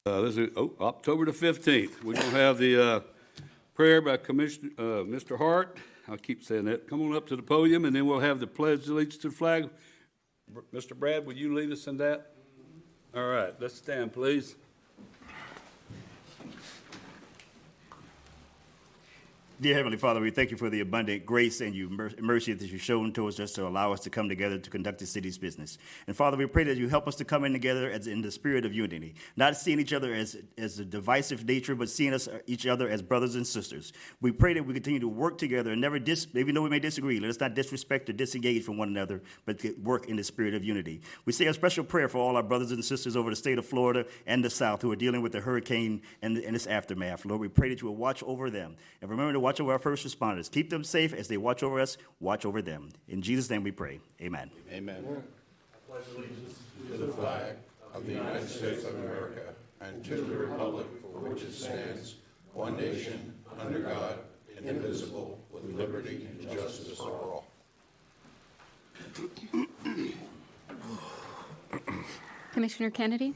This is October the 15th. We're going to have the prayer by Commissioner Mr. Hart. I'll keep saying that. Come on up to the podium, and then we'll have the pledge of allegiance to the flag. Mr. Brad, would you lead us in that? All right, let's stand, please. Dear Heavenly Father, we thank you for the abundant grace and mercy that you've shown towards us to allow us to come together to conduct the city's business. And Father, we pray that you help us to come in together as in the spirit of unity, not seeing each other as a divisive nature, but seeing each other as brothers and sisters. We pray that we continue to work together and never, even though we may disagree, let us not disrespect or disengage from one another, but to work in the spirit of unity. We say a special prayer for all our brothers and sisters over the state of Florida and the South who are dealing with the hurricane and its aftermath. Lord, we pray that you will watch over them. And remember to watch over our first responders. Keep them safe as they watch over us. Watch over them. In Jesus' name we pray. Amen. Amen. I pledge allegiance to the flag of the United States of America and to the republic for which it stands, one nation, under God, indivisible, with liberty and justice for all. Commissioner Kennedy?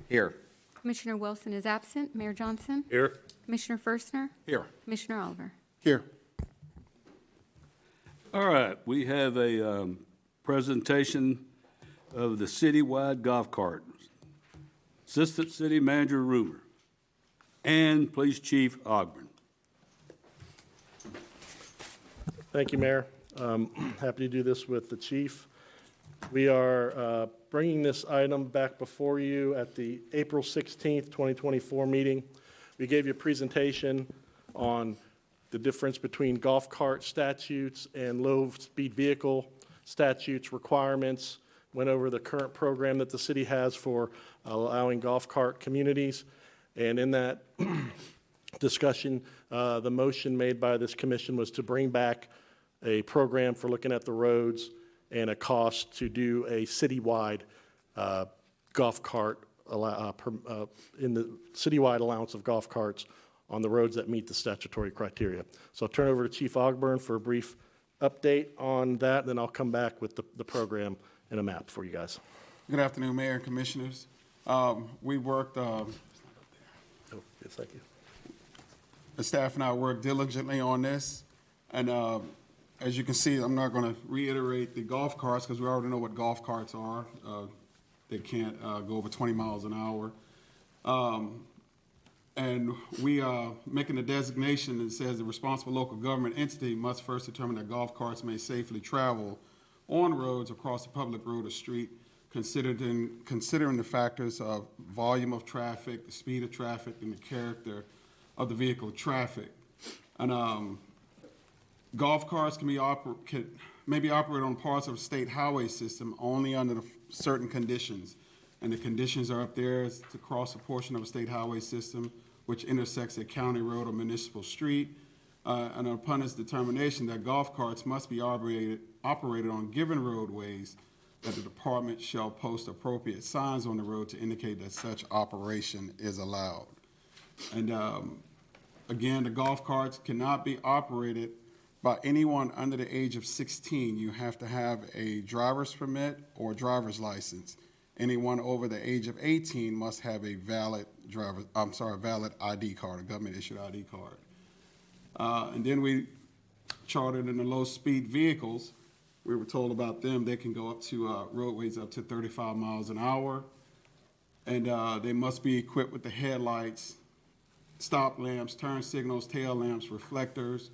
Here. Commissioner Wilson is absent. Mayor Johnson? Here. Commissioner Firstner? Here. Commissioner Oliver? Here. All right, we have a presentation of the citywide golf cart. Assistant City Manager Rumer and Police Chief Ogburn. Thank you, Mayor. Happy to do this with the chief. We are bringing this item back before you at the April 16th, 2024 meeting. We gave you a presentation on the difference between golf cart statutes and low-speed vehicle statutes requirements, went over the current program that the city has for allowing golf cart communities. And in that discussion, the motion made by this commission was to bring back a program for looking at the roads and a cost to do a citywide golf cart in the citywide allowance of golf carts on the roads that meet the statutory criteria. So I'll turn over to Chief Ogburn for a brief update on that, then I'll come back with the program and a map for you guys. Good afternoon, Mayor and Commissioners. We worked, Oh, yes, thank you. the staff and I worked diligently on this. And as you can see, I'm not going to reiterate the golf carts because we already know what golf carts are. They can't go over 20 miles an hour. And we are making a designation that says the responsible local government entity must first determine that golf carts may safely travel on roads across the public road or street, considering the factors of volume of traffic, the speed of traffic, and the character of the vehicle traffic. And golf carts may be operated on parts of the state highway system only under certain conditions. And the conditions are up there is to cross a portion of a state highway system which intersects a county road or municipal street. And upon its determination that golf carts must be operated on given roadways, that the department shall post appropriate signs on the road to indicate that such operation is allowed. And again, the golf carts cannot be operated by anyone under the age of 16. You have to have a driver's permit or driver's license. Anyone over the age of 18 must have a valid ID card, a government-issued ID card. And then we chartered in the low-speed vehicles. We were told about them. They can go up to roadways up to 35 miles an hour. And they must be equipped with the headlights, stop lamps, turn signals, tail lamps, reflectors,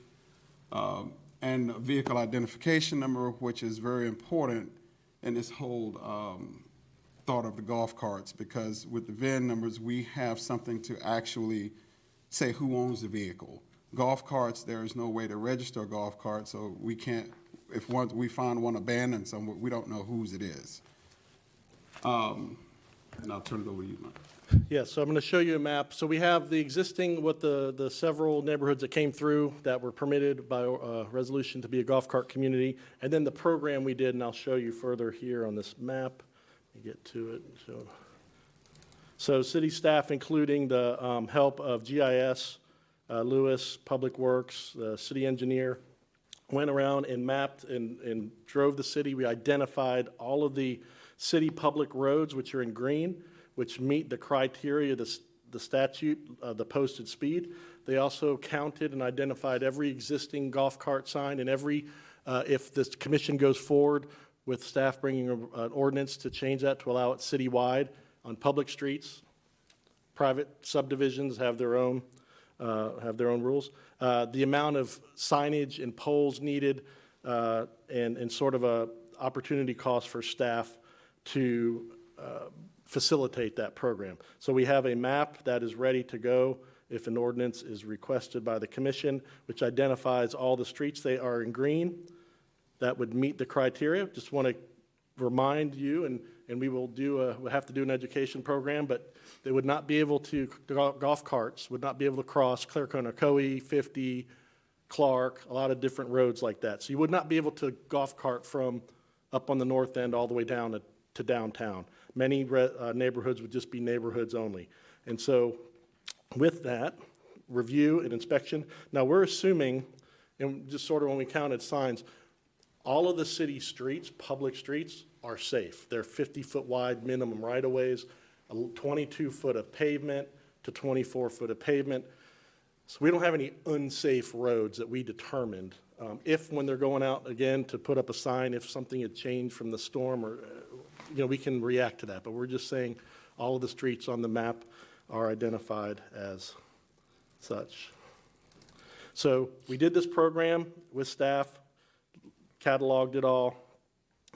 and a vehicle identification number, which is very important in this whole thought of the golf carts, because with the VIN numbers, we have something to actually say who owns the vehicle. Golf carts, there is no way to register a golf cart, so we can't, if we find one abandoned somewhere, we don't know whose it is. And I'll turn it over to you, Mike. Yeah, so I'm going to show you a map. So we have the existing, what the several neighborhoods that came through that were permitted by resolution to be a golf cart community, and then the program we did, and I'll show you further here on this map. Let me get to it. So city staff, including the help of GIS, Lewis, Public Works, the city engineer, went around and mapped and drove the city. We identified all of the city public roads, which are in green. which meet the criteria, the statute, the posted speed. They also counted and identified every existing golf cart sign and if this commission goes forward with staff bringing an ordinance to change that to allow it citywide on public streets. Private subdivisions have their own rules. The amount of signage and poles needed and sort of a opportunity cost for staff to facilitate that program. So we have a map that is ready to go if an ordinance is requested by the commission, which identifies all the streets. They are in green. That would meet the criteria. Just want to remind you, and we will we'll have to do an education program, but they would not be able to, golf carts would not be able to cross Clearcone, Ocoee, 50, Clark, a lot of different roads like that. So you would not be able to golf cart from up on the north end all the way down to downtown. Many neighborhoods would just be neighborhoods only. And so with that, review and inspection. Now we're assuming, and just sort of when we counted signs, all of the city streets, public streets, are safe. They're 50-foot wide minimum right-of-ways, 22-foot of pavement to 24-foot of pavement. So we don't have any unsafe roads that we determined. If when they're going out again to put up a sign, if something had changed from the storm, or we can react to that. But we're just saying all of the streets on the map are identified as such. So we did this program with staff, cataloged it all,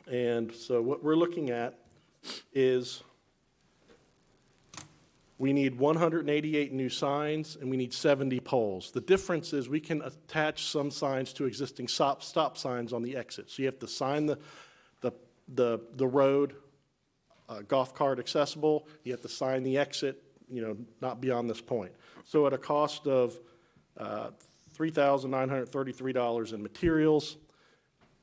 and so what we're looking at is we need 188 new signs and we need 70 poles. The difference is we can attach some signs to existing stop signs on the exit. So you have to sign the road, golf cart accessible. You have to sign the exit, not beyond this point. So at a cost of $3,933 in materials.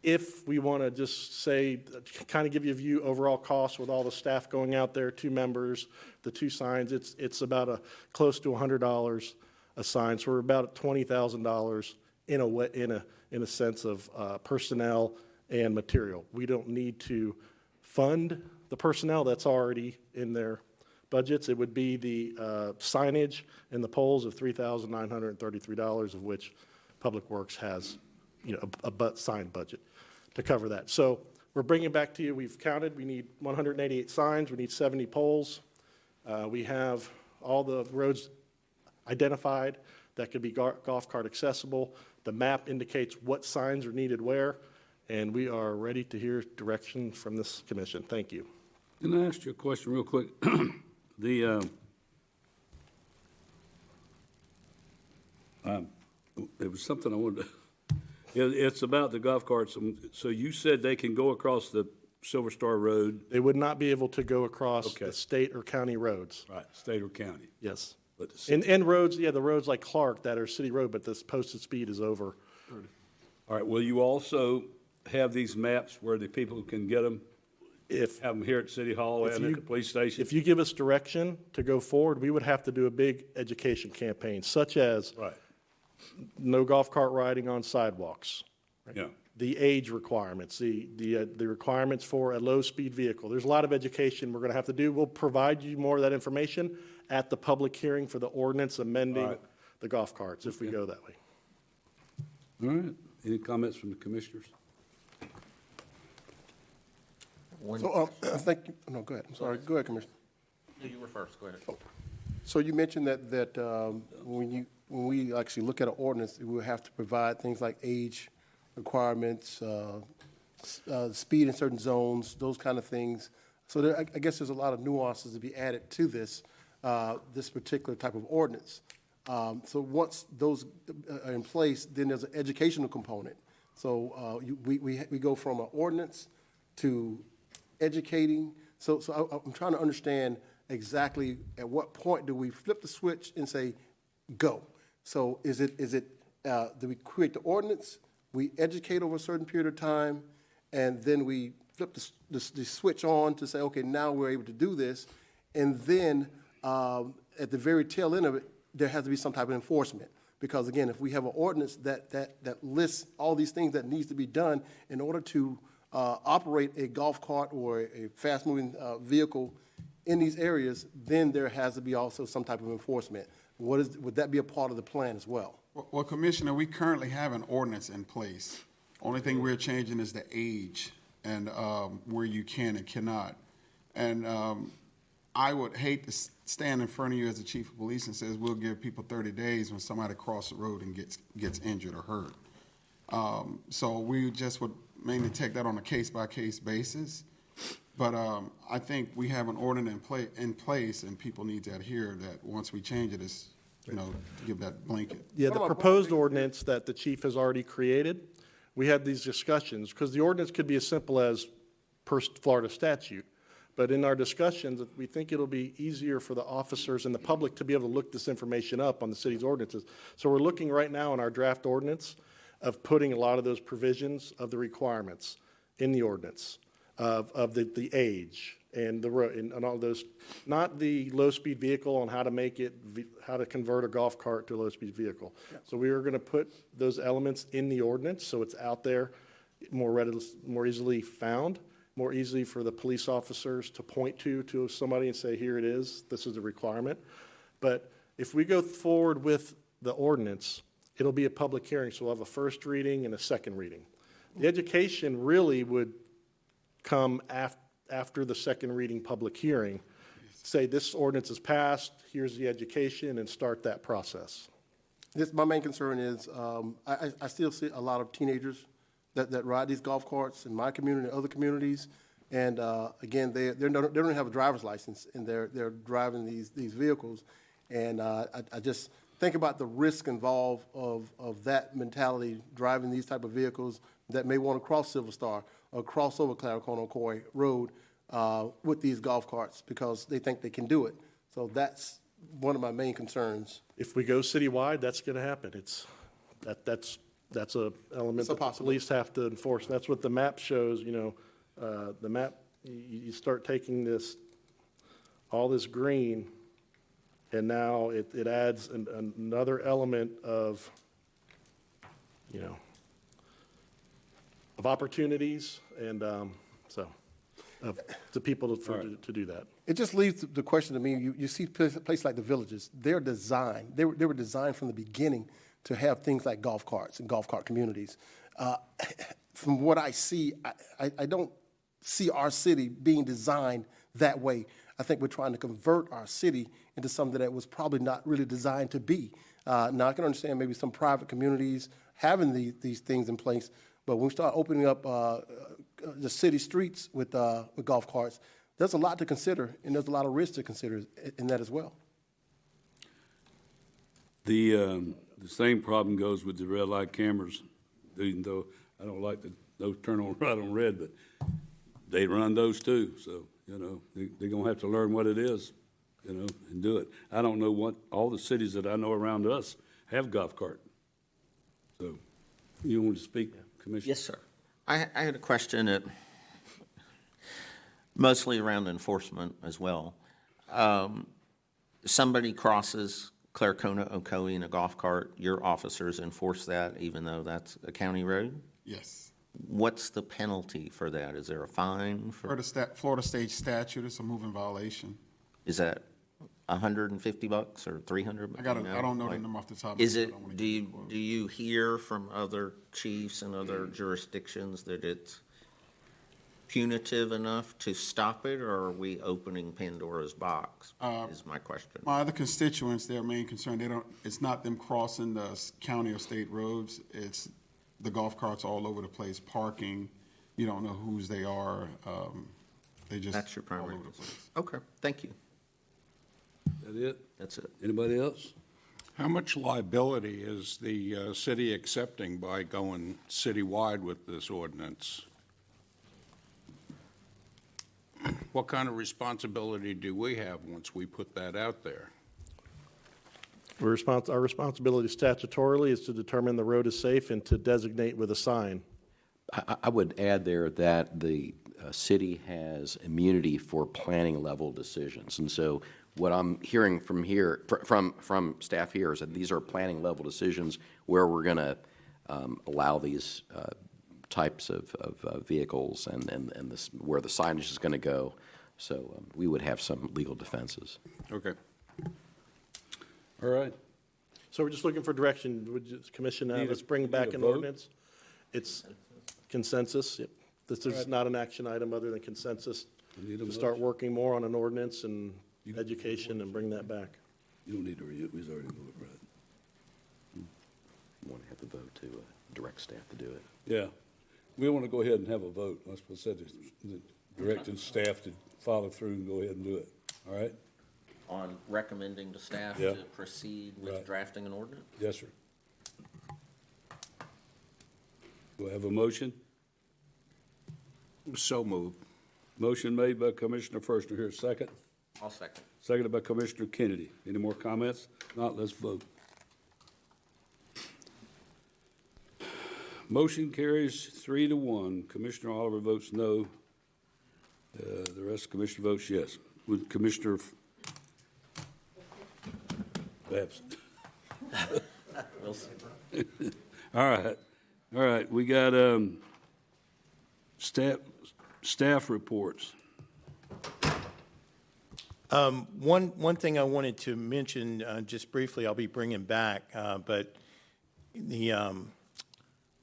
If we want to just say, kind of give you a view overall cost with all the staff going out there, 2 members, the 2 signs, it's about close to $100 a sign. So we're about $20,000 in a sense of personnel and material. We don't need to fund the personnel that's already in their budgets. It would be the signage and the poles of $3,933, of which Public Works has a signed budget to cover that. So we're bringing it back to you. We've counted. We need 188 signs. We need 70 poles. We have all the roads identified that could be golf cart accessible. The map indicates what signs are needed where, and we are ready to hear direction from this commission. Thank you. Can I ask you a question real quick? There was something I wanted to. It's about the golf carts. So you said they can go across the Silver Star Road? They would not be able to go across the state or county roads. Right, state or county. Yes. But And roads, the roads like Clark that are city road, but this posted speed is over. All right, will you also have these maps where the people can get them? Have them here at City Hall and at the police station? If you give us direction to go forward, we would have to do a big education campaign, such as no golf cart riding on sidewalks. Right? Yeah. The age requirements, the requirements for a low-speed vehicle. There's a lot of education we're going to have to do. We'll provide you more of that information at the public hearing for the ordinance amending the golf carts if we go that way. All right. Any comments from the commissioners? So, thank you. No, go ahead. I'm sorry. Go ahead, Commissioner. You were first, go ahead. So you mentioned that when we actually look at an ordinance, we will have to provide things like age requirements, speed in certain zones, those kind of things. So there, I guess there's a lot of nuances to be added to this particular type of ordinance. So once those are in place, then there's an educational component. So we go from an ordinance to educating. So I'm trying to understand exactly at what point do we flip the switch and say, go? So is it do we create the ordinance, we educate over a certain period of time, and then we flip the switch on to say, okay, now we're able to do this, and then at the very tail end of it, there has to be some type of enforcement. Because again, if we have an ordinance that lists all these things that needs to be done in order to operate a golf cart or a fast-moving vehicle in these areas, then there has to be also some type of enforcement. Would that be a part of the plan as well? Well, Commissioner, we currently have an ordinance in place. Only thing we're changing is the age and where you can and cannot. And I would hate to stand in front of you as the chief of police and says we'll give people 30 days when somebody crosses the road and gets injured or hurt. So we just would mainly take that on a case-by-case basis. But I think we have an ordinance in place, and people need to adhere that once we change it, it's, to give that blanket. Yeah, the proposed ordinance that the chief has already created, we had these discussions, because the ordinance could be as simple as per Florida statute. But in our discussions, we think it'll be easier for the officers and the public to be able to look this information up on the city's ordinances. So we're looking right now in our draft ordinance of putting a lot of those provisions of the requirements in the ordinance of the age and the road and all those, not the low-speed vehicle on how to make it, how to convert a golf cart to a low-speed vehicle. Yeah. So we are going to put those elements in the ordinance so it's out there more readily, more easily found, more easily for the police officers to point to somebody and say, here it is, this is the requirement. But if we go forward with the ordinance, it'll be a public hearing, so we'll have a first reading and a second reading. The education really would come after the second reading public hearing, say this ordinance is passed, here's the education, and start that process. My main concern is I still see a lot of teenagers that ride these golf carts in my community and other communities. And again, they don't have a driver's license, and they're driving these vehicles. And I just think about the risk involved of that mentality, driving these type of vehicles that may want to cross Silver Star or cross over Claricone Ocoee Road with these golf carts because they think they can do it. So that's one of my main concerns. If we go citywide, that's going to happen. That's a element that the police have to enforce. And that's what the map shows. The map, you start taking all this green, and now it adds another element of opportunities and to people to do that. It just leaves the question to me, you see places like the Villages, they're designed, they were designed from the beginning to have things like golf carts and golf cart communities. From what I see, I don't see our city being designed that way. I think we're trying to convert our city into something that was probably not really designed to be. Now, I can understand maybe some private communities having these things in place, but when we start opening up the city streets with golf carts, there's a lot to consider, and there's a lot of risk to consider in that as well. The same problem goes with the red light cameras, even though I don't like those turn on right on red, but they run those too. So, they're going to have to learn what it is, and do it. I don't know what all the cities that I know around us have golf cart. So, you want to speak, Commissioner? Yes, sir. I had a question mostly around enforcement as well. Somebody crosses Claricone Ocoee in a golf cart, your officers enforce that even though that's a county road? Yes. What's the penalty for that? Is there a fine? Florida state statute, it's a moving violation. Is that $150 or $300? I don't know the number off the top of my Is head. it? Do you hear from other chiefs and other jurisdictions that it's punitive enough to stop it, or are we opening Pandora's box? Is my question. My other constituents, their main concern, it's not them crossing the county or state roads. It's the golf carts all over the place, parking. You don't know whose they are. They just That's your all primary over the concern. place. Okay, thank you. That it? That's it. Anybody else? How much liability is the city accepting by going citywide with this ordinance? What kind of responsibility do we have once we put that out there? Our responsibility statutorily is to determine the road is safe and to designate with a sign. I would add there that the city has immunity for planning level decisions. And so what I'm hearing from here, from staff here, is that these are planning level decisions where we're going to allow these types of vehicles and this, where the signage is going to go. So we would have some legal defenses. Okay. All right. So we're just looking for direction. Would you, Commission, Need a- let's bring need back a an vote? ordinance. It's consensus. Yep. This is not an action item other than consensus We need a to start motion. working more on an ordinance and education and bring that back. You don't need to read it, we already voted, right? You want to have the vote to direct staff to do it. Yeah, we want to go ahead and have a vote. That's what I said, directing staff to follow through and go ahead and do it, all right? On recommending to staff Yeah. to proceed with Right. drafting an ordinance? Yes, sir. Do I have a motion? So moved. Motion made by Commissioner Firstner, here, second. I'll second. Seconded by Commissioner Kennedy. Any more comments? Not, let's vote. Motion carries 3-1. Commissioner Oliver votes no. The rest of the commission votes yes. With Commissioner absent. Wilson. All right, we got staff reports. One thing I wanted to mention, just briefly, I'll be bringing back, but the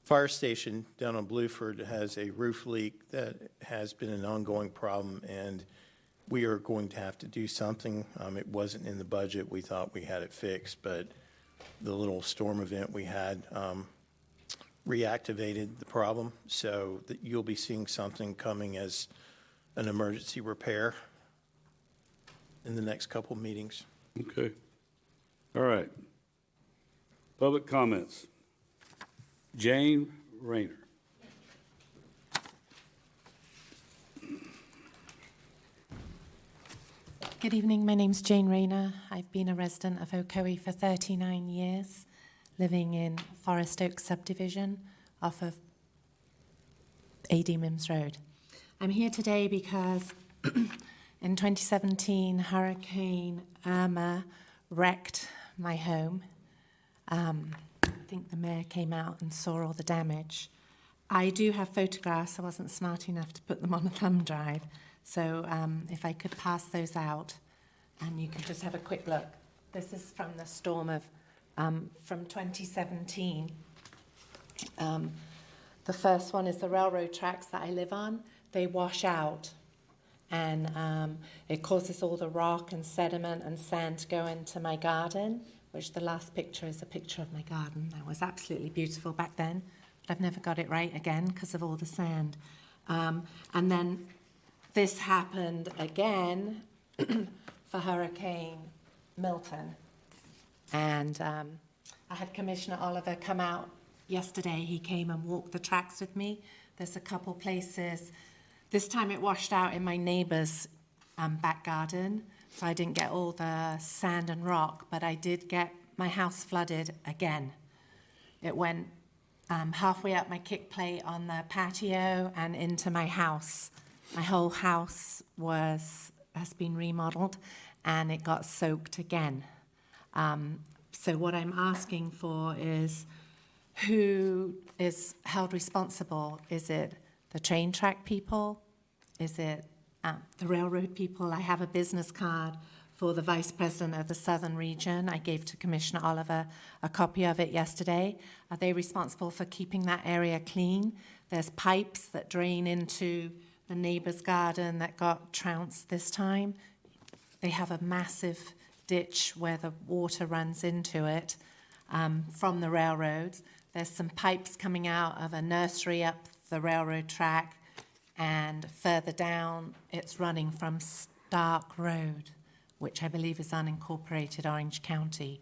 fire station down on Blueford has a roof leak that has been an ongoing problem, and we are going to have to do something. It wasn't in the budget. We thought we had it fixed, but the little storm event we had reactivated the problem, so that you'll be seeing something coming as an emergency repair in the next couple meetings. Okay. All right. Public comments. Jane Rayner. Good evening, my name's Jane Rayner. I've been a resident of Ocoee for 39 years, living in Forest Oak subdivision off of A.D. Mims Road. I'm here today because in 2017, Hurricane Irma wrecked my home. I think the mayor came out and saw all the damage. I do have photographs. I wasn't smart enough to put them on a thumb drive. So if I could pass those out, and you can just have a quick look. This is from the storm of from 2017. The first one is the railroad tracks that I live on. They wash out, and it causes all the rock and sediment and sand to go into my garden, which the last picture is a picture of my garden. That was absolutely beautiful back then, but I've never got it right again because of all the sand. And then this happened again for Hurricane Milton. And I had Commissioner Oliver come out yesterday. He came and walked the tracks with me. There's a couple places. This time it washed out in my neighbour's back garden, so I didn't get all the sand and rock, but I did get my house flooded again. It went halfway up my kick plate on the patio and into my house. My whole house has been remodeled, and it got soaked again. So what I'm asking for is who is held responsible? Is it the train track people? Is it the railroad people? I have a business card for the Vice President of the Southern Region. I gave to Commissioner Oliver a copy of it yesterday. Are they responsible for keeping that area clean? There's pipes that drain into the neighbour's garden that got trounced this time. They have a massive ditch where the water runs into it from the railroads. There's some pipes coming out of a nursery up the railroad track, and further down it's running from Stark Road, which I believe is unincorporated Orange County.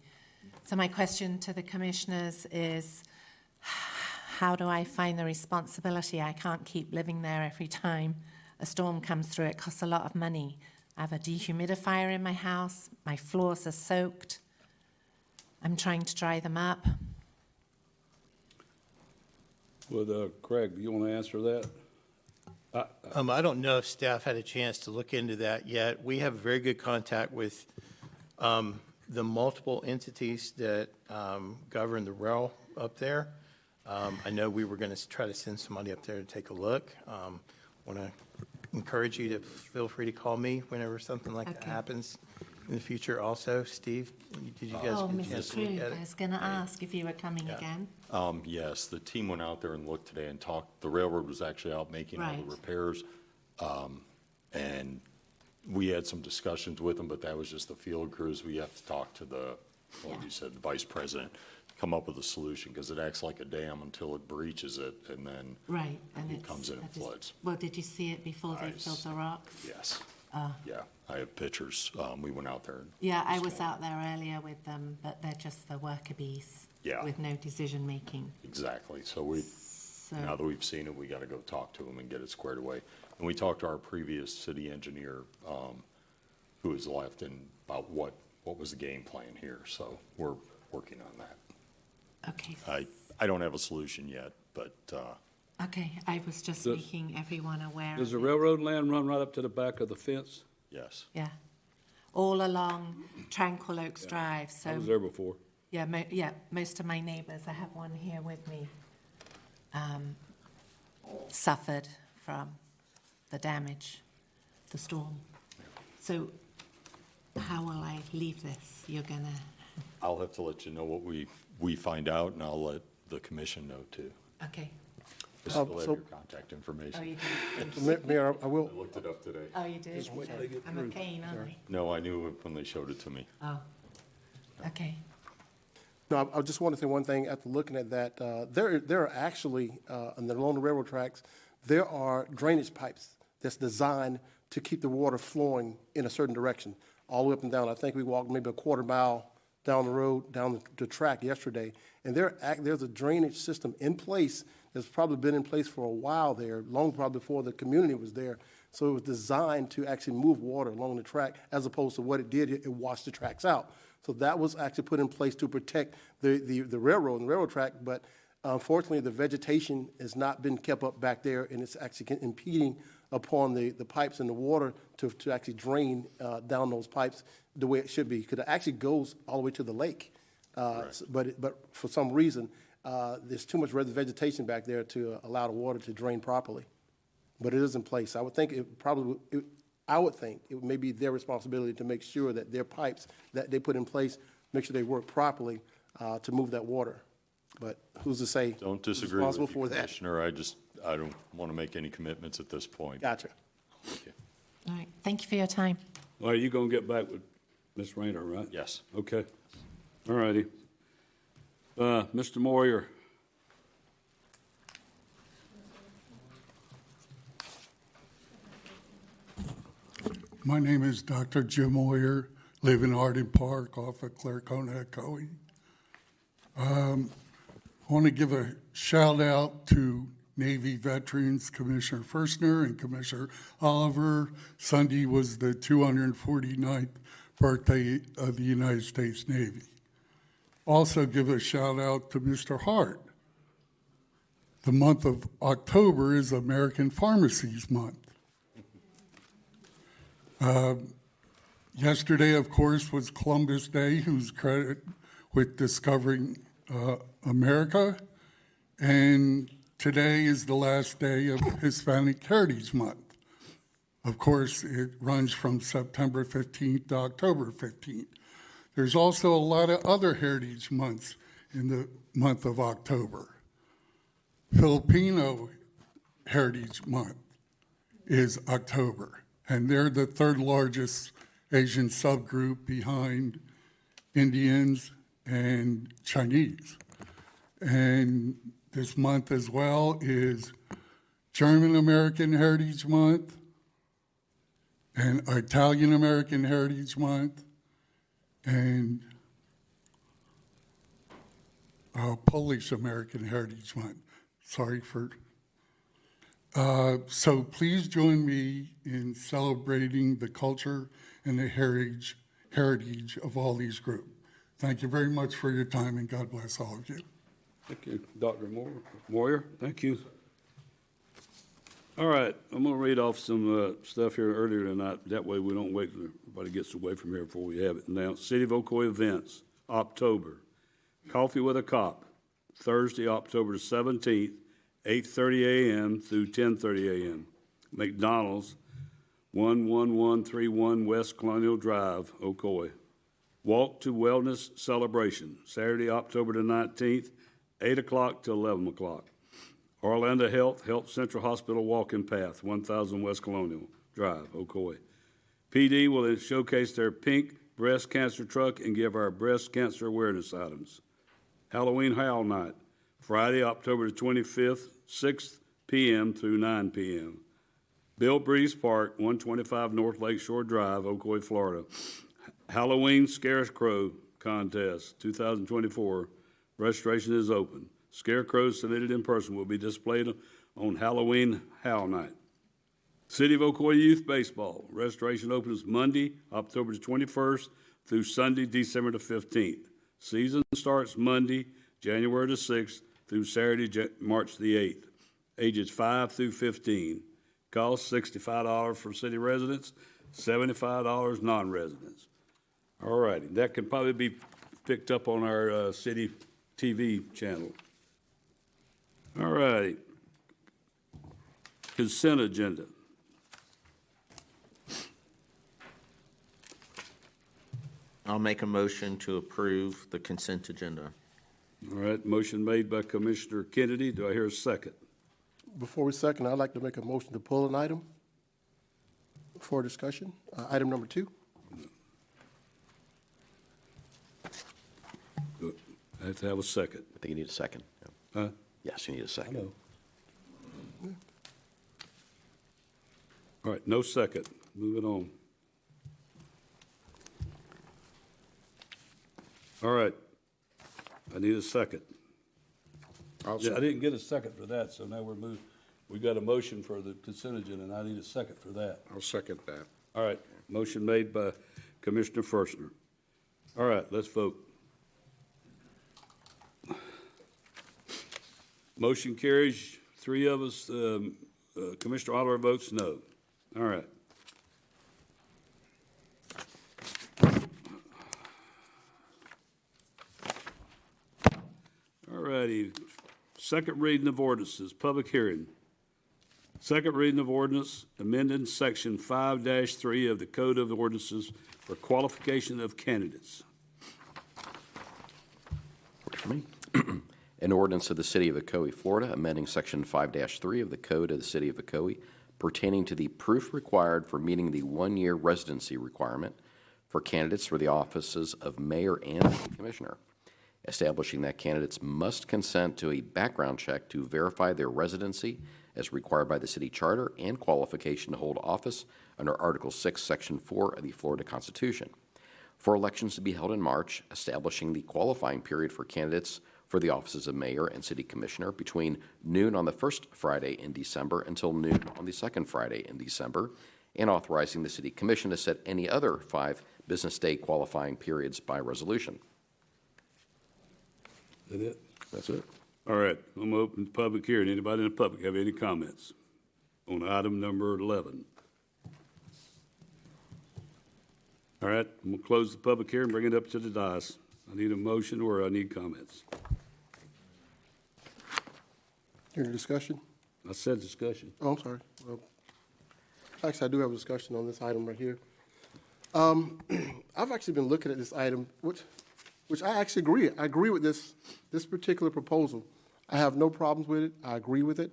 So my question to the commissioners is, how do I find the responsibility? I can't keep living there every time a storm comes through. It costs a lot of money. I have a dehumidifier in my house. My floors are soaked. I'm trying to dry them up. Well, Craig, do you want to answer that? I don't know if staff had a chance to look into that yet. We have very good contact with the multiple entities that govern the rail up there. I know we were going to try to send somebody up there to take a look. Want to encourage you to feel free to call me whenever something like that Okay. happens in the future also. Steve, did you guys Oh, get a Mr. chance to look Krug, at I it? was going to ask if you were coming again. Yes, the team went out there and looked today and talked. The railroad was actually out making all Right. the repairs. And we had some discussions with them, but that was just the field crews. We have to talk to the, like you said, the vice president, come up with a solution, because it acts like a dam until it breaches it, and then, Right, and It it's... comes in and I just- floods. Well, did you see it before they I filled s- the rocks? yes. Yeah, I have pictures. We went out there. Yeah, I this was morning. out there earlier with them, but they're just the worker bees. Yeah. With no decision-making. Exactly. So So, now that we've seen it, we got to go talk to them and get it squared away. And we talked to our previous city engineer, who was left, and about what was the game plan here. So we're working on that. okay. I don't have a solution yet, but Okay, I was just Does- making everyone aware Does the of it. railroad land run right up to the back of the fence? yes. Yeah. All along Tranquil Oaks Drive, so... I was there before. Yeah, most of my neighbours, I have one here with me, suffered from the damage, the storm. So how will I leave this? You're gonna, I'll have to let you know what we find out, and I'll let the commission know too. okay. I still have so- your contact Oh, information. you did? Mayor, I will, I looked it up today. Oh, you did? Okay. I'm a pain, aren't I? No, I knew it when they showed it to me. Oh, okay. no, I just want to say one thing. After looking at that, there are actually, along the railroad tracks, there are drainage pipes that's designed to keep the water flowing in a certain direction, all the way up and down. I think we walked maybe a quarter mile down the road, down the track yesterday, and there's a drainage system in place that's probably been in place for a while there, long probably before the community was there. So it was designed to actually move water along the track, as opposed to what it did, it washed the tracks out. So that was actually put in place to protect the railroad and railroad track, but unfortunately, the vegetation has not been kept up back there, and it's actually impeding upon the pipes and the water to actually drain down those pipes the way it should be, because it actually goes all the way to the lake. But for some reason, there's too much vegetation back there to allow the water to drain properly. But it is in place. I would think it may be their responsibility to make sure that their pipes that they put in place, make sure they work properly to move that water. But who's to say? Don't who's disagree with responsible you, for that? Commissioner. I don't want to make any commitments at this point. Gotcha. All right, thank you for your time. All right, you gonna get back with Ms. Rayner, right? Yes. Okay. All righty. Mr. Moyer. My name is Dr. Jim Moyer, live in Arden Park off of Claricona, Ocoee. I want to give a shout out to Navy veterans, Commissioner Firstner and Commissioner Oliver. Sunday was the 249th birthday of the United States Navy. Also give a shout out to Mr. Hart. The month of October is American Pharmacies Month. Yesterday, of course, was Columbus Day, who's credited with discovering America. And today is the last day of Hispanic Heritage Month. Of course, it runs from September 15th to October 15th. There's also a lot of other heritage months in the month of October. Filipino Heritage Month is October, and they're the third largest Asian subgroup behind Indians and Chinese. And this month as well is German American Heritage Month and Italian American Heritage Month and Polish American Heritage Month. Sorry for. So please join me in celebrating the culture and the heritage of all these groups. Thank you very much for your time, and God bless all of you. Thank you, Dr. Moyer. Thank you. All right, I'm going to read off some stuff here earlier tonight. That way we don't wait till everybody gets away from here before we have it announced. City of Ocoee events, October. Coffee with a Cop, Thursday, October 17th, 8:30 a.m. through 10:30 a.m. McDonald's, 11131 West Colonial Drive, Ocoee. Walk to Wellness Celebration, Saturday, October the 19th, 8 o'clock to 11 o'clock. Orlando Health Central Hospital Walking Path, 1000 West Colonial Drive, Ocoee. PD will showcase their pink breast cancer truck and give our breast cancer awareness items. Halloween Howl Night, Friday, October the 25th, 6 p.m. through 9 p.m. Bill Breeze Park, 125 North Lakeshore Drive, Ocoee, Florida. Halloween Scarecrow Contest, 2024. Registration is open. Scarecrows submitted in person will be displayed on Halloween Howl Night. City of Ocoee Youth Baseball. Registration opens Monday, October the 21st through Sunday, December the 15th. Season starts Monday, January the 6th through Saturday, March the 8th. Ages 5 through 15. Cost $65 for city residents, $75 non-residents. All righty, that can probably be picked up on our city TV channel. All righty. Consent agenda. I'll make a motion to approve the consent agenda. All right, motion made by Commissioner Kennedy. Do I hear a second? Before we second, I'd like to make a motion to pull an item for discussion. Item number 2. Good. I have to have a second. I think you need a second. Huh? Yes, you need a second. All right, no second. Moving on. All right. I need a second. I didn't get a second for that, so now we're moving. We got a motion for the consent agenda, and I need a second for that. I'll second that. All right, motion made by Commissioner Ferstner. All right, let's vote. Motion carries. 3 of us, Commissioner Oliver votes no. All right. All righty. Second reading of ordinances, public hearing. Second reading of ordinance, amending section 5-3 of the Code of Ordinances for qualification of candidates. Works for me. An ordinance of the City of Ocoee, Florida, amending Section 5-3 of the Code of the City of Ocoee pertaining to the proof required for meeting the 1-year residency requirement for candidates for the offices of mayor and commissioner, establishing that candidates must consent to a background check to verify their residency as required by the city charter and qualification to hold office under Article 6, Section 4 of the Florida Constitution. For elections to be held in March, establishing the qualifying period for candidates for the offices of mayor and city commissioner between noon on the first Friday in December until noon on the second Friday in December, and authorizing the city commission to set any other 5 business day qualifying periods by resolution. Is that it? That's it. All right, I'm going to open the public hearing. Anybody in the public have any comments on item number 11? All right, I'm going to close the public hearing, bring it up to the dais. I need a motion or I need comments. Any discussion? I said discussion. Oh, I'm sorry. Well, actually, I do have a discussion on this item right here. I've actually been looking at this item, which I actually agree. I agree with this particular proposal. I have no problems with it. I agree with it.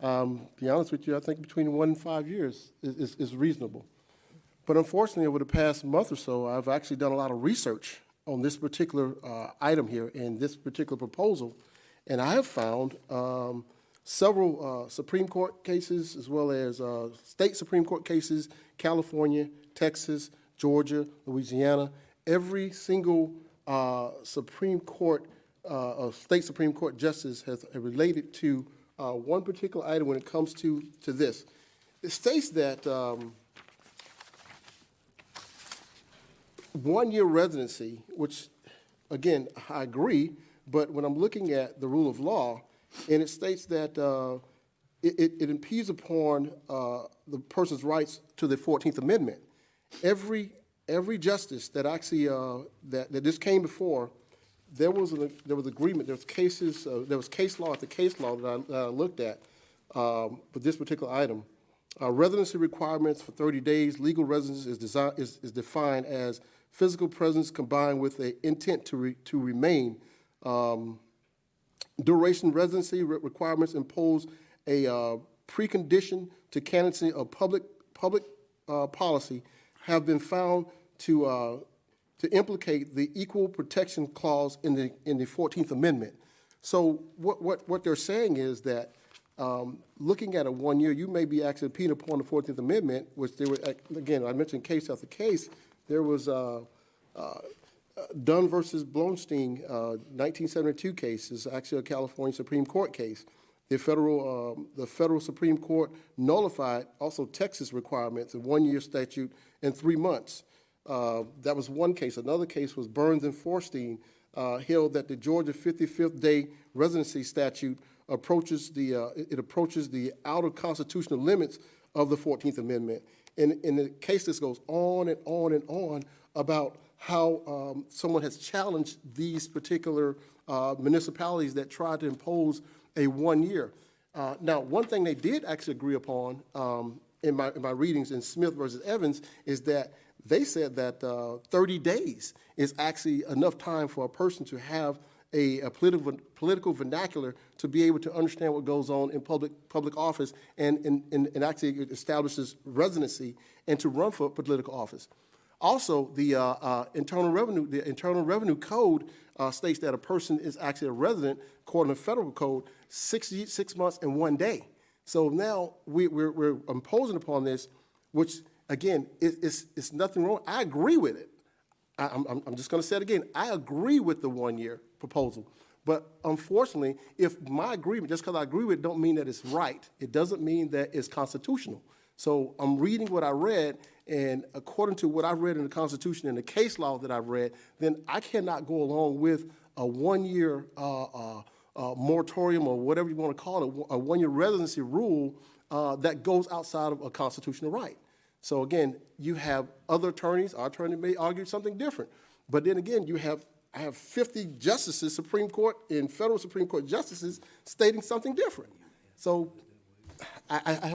Be honest with you, I think between 1 and 5 years is reasonable. But unfortunately, over the past month or so, I've actually done a lot of research on this particular item here and this particular proposal, and I have found several Supreme Court cases as well as state Supreme Court cases, California, Texas, Georgia, Louisiana. Every single Supreme Court, state Supreme Court justice has related to one particular item when it comes to this. It states that 1-year residency, which, again, I agree, but when I'm looking at the rule of law, and it states that it impedes upon the person's rights to the 14th Amendment. Every justice that actually that this came before, there was agreement. There was cases. There was case law after case law that I looked at for this particular item, Residency requirements for 30 days. Legal residence is defined as physical presence combined with an intent to remain. Duration residency requirements impose a precondition to candidacy of public policy have been found to implicate the Equal Protection Clause in the 14th Amendment. So what they're saying is that looking at a 1 year, you may be actually impeding upon the 14th Amendment, which there were, again, I mentioned case after case. There was Dunn versus Blonstein, 1972 case, is actually a California Supreme Court case. The federal Supreme Court nullified also Texas requirements, a 1 year statute and 3 months. That was one case. Another case was Burns and Forstein, held that the Georgia 55th day residency statute approaches the outer constitutional limits of the 14th Amendment. In the case, this goes on and on and on about how someone has challenged these particular municipalities that tried to impose a 1 year. Now, one thing they did actually agree upon in my readings in Smith versus Evans is that they said that 30 days is actually enough time for a person to have a political vernacular to be able to understand what goes on in public office and actually establishes residency and to run for political office. Also, the Internal Revenue Code states that a person is actually a resident, according to federal code, 6 months and 1 day. So now we're imposing upon this, which again, it's nothing wrong. I agree with it. I'm just going to say it again. I agree with the 1 year proposal. But unfortunately, if my agreement, just because I agree with it, don't mean that it's right. It doesn't mean that it's constitutional. So I'm reading what I read, and according to what I read in the Constitution and the case law that I've read, then I cannot go along with a 1 year moratorium or whatever you want to call it, a 1 year residency rule that goes outside of a constitutional right. So again, you have other attorneys. Our attorney may argue something different. But then again, I have 50 justices, Supreme Court and federal Supreme Court justices stating something different. So I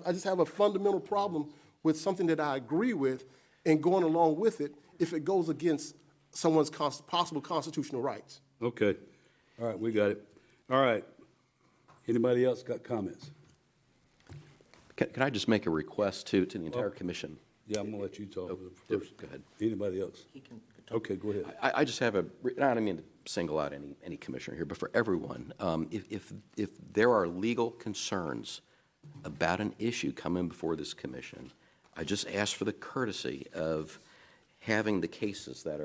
just have a fundamental problem with something that I agree with and going along with it if it goes against someone's possible constitutional rights. Okay. All right, we got it. All right. Anybody else got comments? Can I just make a request to the entire commission? Yeah, I'm going to let you talk first. Go ahead. Anybody else? Okay, go ahead. I just have I don't mean to single out any commissioner here, but for everyone, if there are legal concerns about an issue coming before this commission, I just ask for the courtesy of having the cases that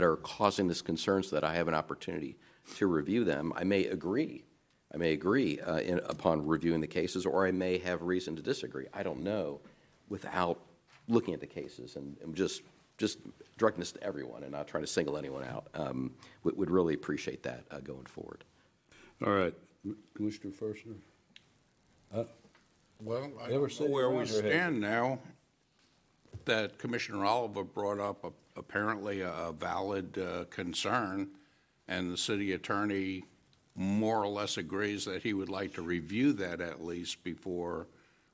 are causing this concern so that I have an opportunity to review them. I may agree upon reviewing the cases, or I may have reason to disagree. I don't know without looking at the cases and just directing this to everyone and not trying to single anyone out. Would really appreciate that going forward. All right. Commissioner Fershner? Well, I don't know where we stand now. That Commissioner Oliver brought up apparently a valid concern, and the city attorney more or less agrees that he would like to review that at least before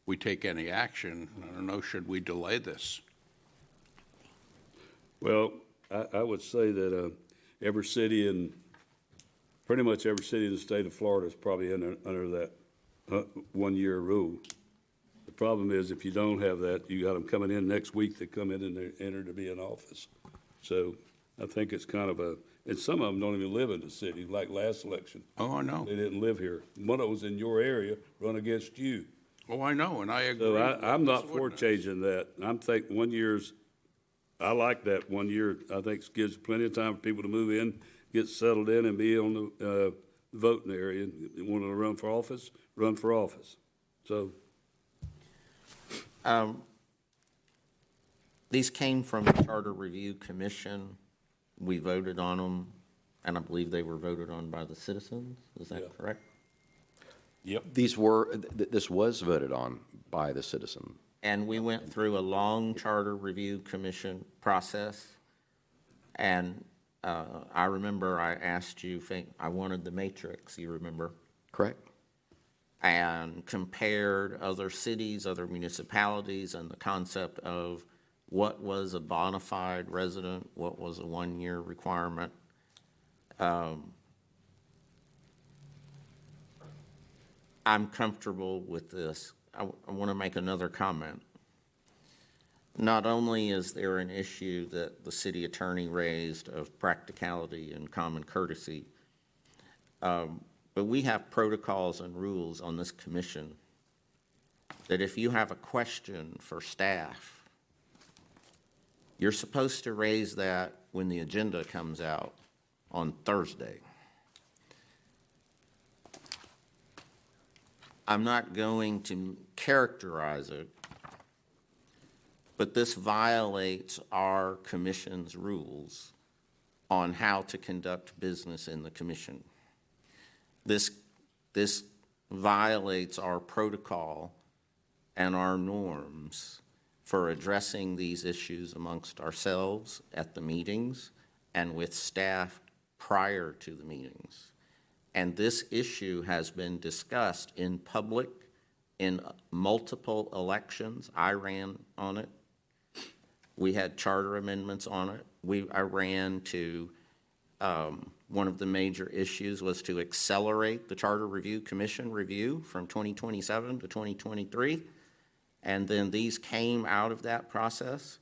we take any action. I don't know, should we delay this? Well, I would say that pretty much every city in the state of Florida is probably under that 1 year rule. The problem is if you don't have that, you got them coming in next week, they come in and they enter to be in office. So I think it's kind of and some of them don't even live in the city, like last election. Oh, I know. They didn't live here. One of them was in your area, run against you. Oh, I know, and I agree. So I'm not for changing that. I'm thinking 1 year's, I like that 1 year. I think it gives plenty of time for people to move in, get settled in, and be on the voting area. You want to run for office, run for office. So. These came from the Charter Review Commission. We voted on them, and I believe they were voted on by the citizens. Is that correct? Yep. This was voted on by the citizen. And we went through a long Charter Review Commission process. And I remember I asked you, I wanted the matrix, you remember? Correct. and compared other cities, other municipalities, and the concept of what was a bona fide resident, what was a one-year requirement. I'm comfortable with this. I want to make another comment. Not only is there an issue that the city attorney raised of practicality and common courtesy, but we have protocols and rules on this commission that if you have a question for staff, you're supposed to raise that when the agenda comes out on Thursday. I'm not going to characterize it, but this violates our commission's rules on how to conduct business in the commission. This violates our protocol and our norms for addressing these issues amongst ourselves at the meetings and with staff prior to the meetings. And this issue has been discussed in public in multiple elections. I ran on it. We had charter amendments on it. I ran to, one of the major issues was to accelerate the Charter Review Commission review from 2027 to 2023. And then these came out of that process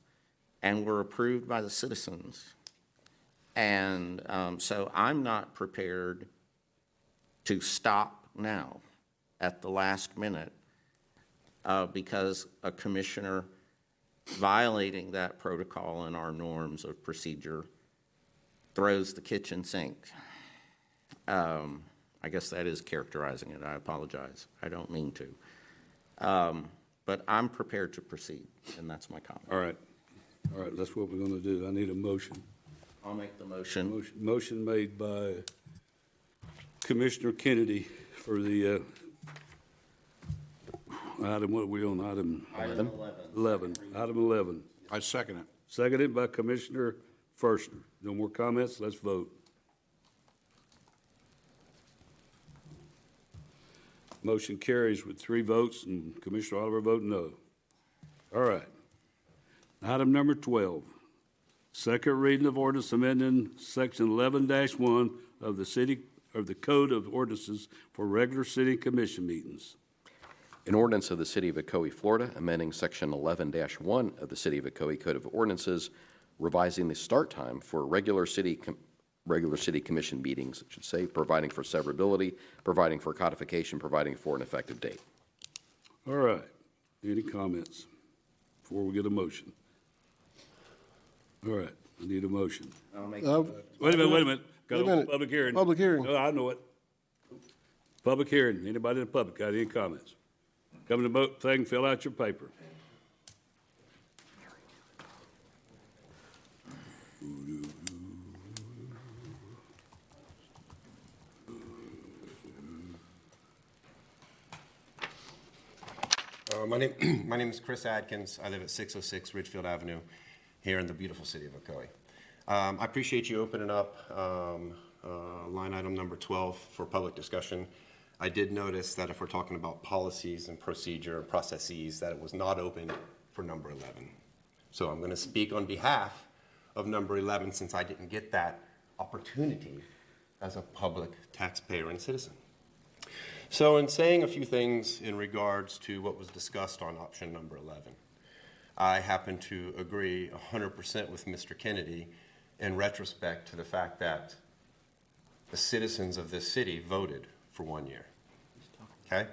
and were approved by the citizens. And so I'm not prepared to stop now at the last minute because a commissioner violating that protocol and our norms of procedure throws the kitchen sink. I guess that is characterizing it. I apologize. I don't mean to. But I'm prepared to proceed, and that's my comment. All right, that's what we're going to do. I need a motion. I'll make the motion. Motion made by Commissioner Kennedy for the item, what are we on, item 11. Item 11. I second it. Seconded by Commissioner Firstner. No more comments? Let's vote. Motion carries with 3 votes and Commissioner Oliver voting no. All right. Item number 12. Second reading of ordinance amending section 11-1 of the Code of Ordinances for regular city commission meetings. An ordinance of the City of Ocoee, Florida, amending Section 11-1 of the City of Ocoee Code of Ordinances, revising the start time for regular city commission meetings, I should say, providing for severability, providing for codification, providing for an effective date. All right. Any comments before we get a motion? All right. I need a motion. I'll make Wait a minute. Got Wait a minute. public hearing. Public hearing. No, I know it. Public hearing. Anybody in the public got any comments? Come to the vote thing, fill out your paper. My name is Chris Adkins. I live at 606 Ridgefield Avenue here in the beautiful city of Ocoee. I appreciate you opening up line item number 12 for public discussion. I did notice that if we're talking about policies and procedure and processes, that it was not open for number 11. So I'm going to speak on behalf of number 11 since I didn't get that opportunity as a public taxpayer and citizen. So in saying a few things in regards to what was discussed on option number 11, I happen to agree 100% with Mr. Kennedy in retrospect to the fact that the citizens of this city voted for 1 year. Okay?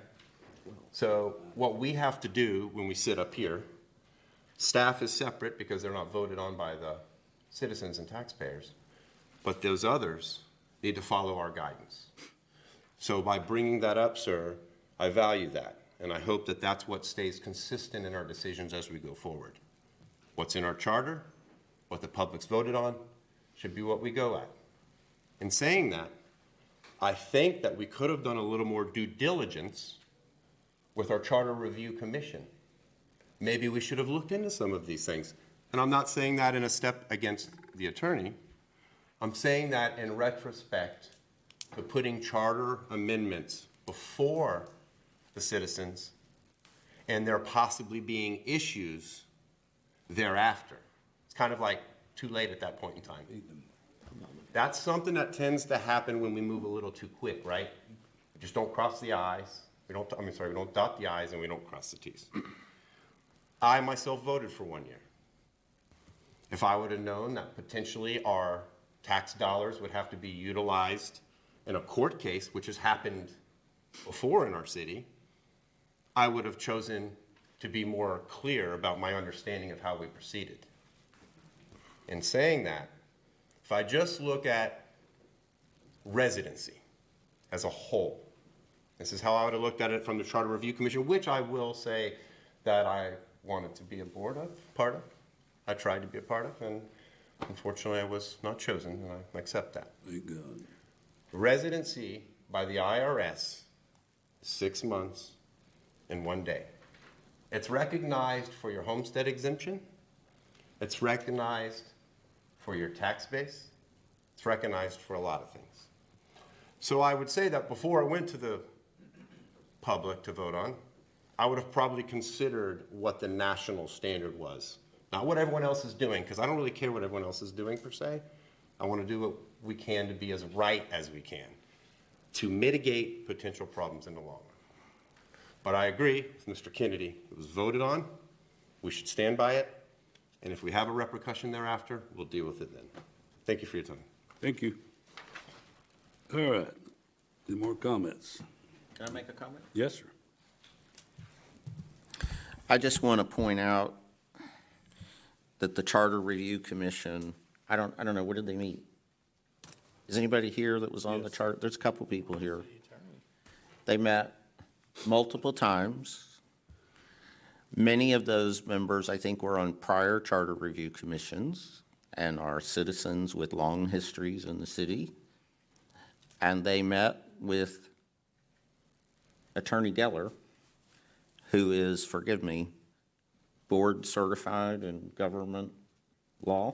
So what we have to do when we sit up here, staff is separate because they're not voted on by the citizens and taxpayers, but those others need to follow our guidance. So by bringing that up, sir, I value that, and I hope that that's what stays consistent in our decisions as we go forward. What's in our charter, what the public's voted on, should be what we go at. In saying that, I think that we could have done a little more due diligence with our Charter Review Commission. Maybe we should have looked into some of these things. And I'm not saying that in a step against the attorney. I'm saying that in retrospect to putting charter amendments before the citizens, and there possibly being issues thereafter. It's kind of like too late at that point in time. That's something that tends to happen when we move a little too quick, right? We just don't cross the I's. We don't dot the I's and we don't cross the T's. I myself voted for 1 year. If I would have known that potentially our tax dollars would have to be utilized in a court case, which has happened before in our city, I would have chosen to be more clear about my understanding of how we proceeded. In saying that, if I just look at residency as a whole, this is how I would have looked at it from the Charter Review Commission, which I will say that I wanted to be a part of. I tried to be a part of, and unfortunately I was not chosen, and I accept that. Thank God. Residency by the IRS, 6 months and 1 day. It's recognized for your homestead exemption. It's recognized for your tax base. It's recognized for a lot of things. So I would say that before I went to the public to vote on, I would have probably considered what the national standard was. Not what everyone else is doing, because I don't really care what everyone else is doing per se. I want to do what we can to be as right as we can to mitigate potential problems in the long run. But I agree with Mr. Kennedy. It was voted on. We should stand by it. And if we have a repercussion thereafter, we'll deal with it then. Thank you for your time. Thank you. All right. Any more comments? Can I make a comment? Yes, sir. I just want to point out that the Charter Review Commission, I don't know, what did they meet? Is anybody here that was on the chart? There's a couple people here. They met multiple times. Many of those members, I think, were on prior Charter Review Commissions and are citizens with long histories in the city. And they met with Attorney Geller, who is, forgive me, board certified in government law,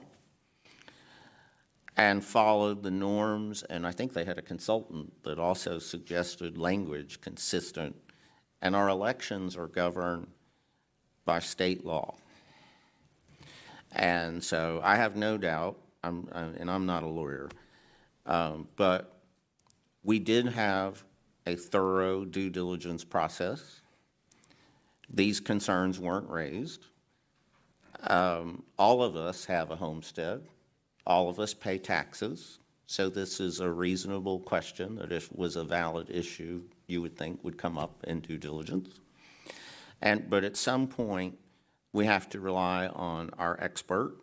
and followed the norms, and I think they had a consultant that also suggested language consistent. And our elections are governed by state law. And so I have no doubt, and I'm not a lawyer, but we did have a thorough due diligence process. These concerns weren't raised. All of us have a homestead. All of us pay taxes. So this is a reasonable question that if it was a valid issue, you would think would come up in due diligence. But at some point, we have to rely on our expert,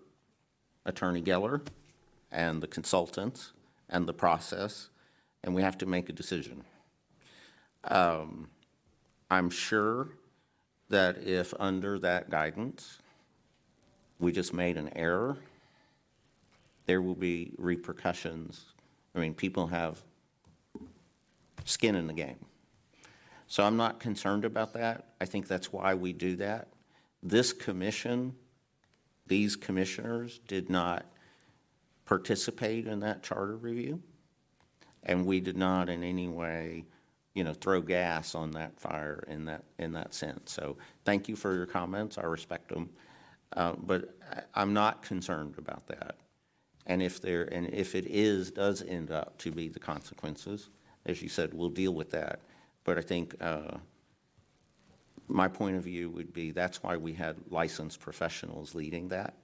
Attorney Geller, and the consultants, and the process, and we have to make a decision. I'm sure that if under that guidance, we just made an error, there will be repercussions. I mean, people have skin in the game. So I'm not concerned about that. I think that's why we do that. This commission, these commissioners did not participate in that charter review, and we did not in any way, throw gas on that fire in that sense. So thank you for your comments. I respect them, but I'm not concerned about that. And if it does end up to be the consequences, as you said, we'll deal with that. But I think my point of view would be that's why we had licensed professionals leading that,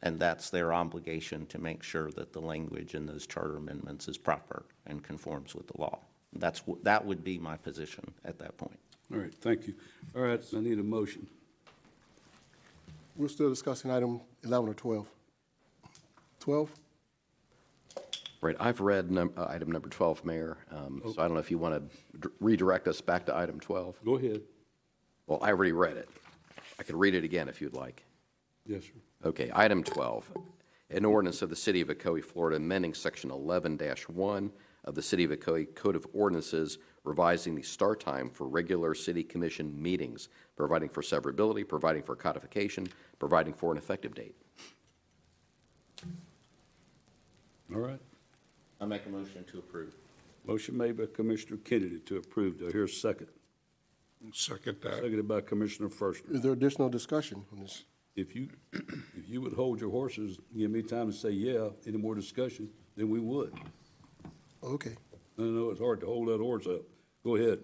and that's their obligation to make sure that the language in those charter amendments is proper and conforms with the law. That would be my position at that point. All right, thank you. All right, I need a motion. We're still discussing item 11 or 12. 12? Right, I've read item number 12, Mayor, so I don't know if you want to redirect us back to item 12. Go ahead. Well, I already read it. I could read it again if you'd like. Yes, sir. Okay, item 12, an ordinance of the City of Ocoee, Florida, amending Section 11-1 of the City of Ocoee Code of Ordinances, revising the start time for regular city commission meetings, providing for severability, providing for codification, providing for an effective date. All right. I make a motion to approve. Motion made by Commissioner Kennedy to approve. Do I hear a second? Second that. Seconded by Commissioner Firstner. Is there additional discussion on this? If you would hold your horses, give me time to say, yeah, any more discussion, then we would. Okay. I know it's hard to hold that horse up. Go ahead.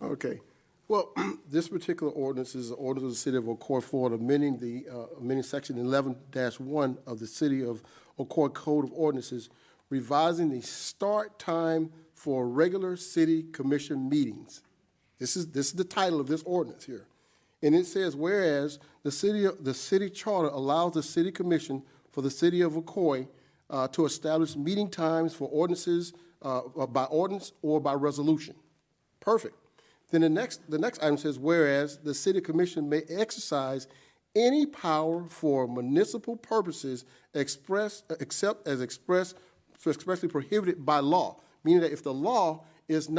Okay. Well, this particular ordinance is an ordinance of the City of Ocoee, Florida, amending Section 11-1 of the City of Ocoee Code of Ordinances, revising the start time for regular city commission meetings. This is the title of this ordinance here. And it says, whereas the city charter allows the city commission for the City of Ocoee to establish meeting times for ordinances by ordinance or by resolution. Perfect. Then the next item says, whereas the city commission may exercise any power for municipal purposes except as expressly prohibited by law, meaning that if the law is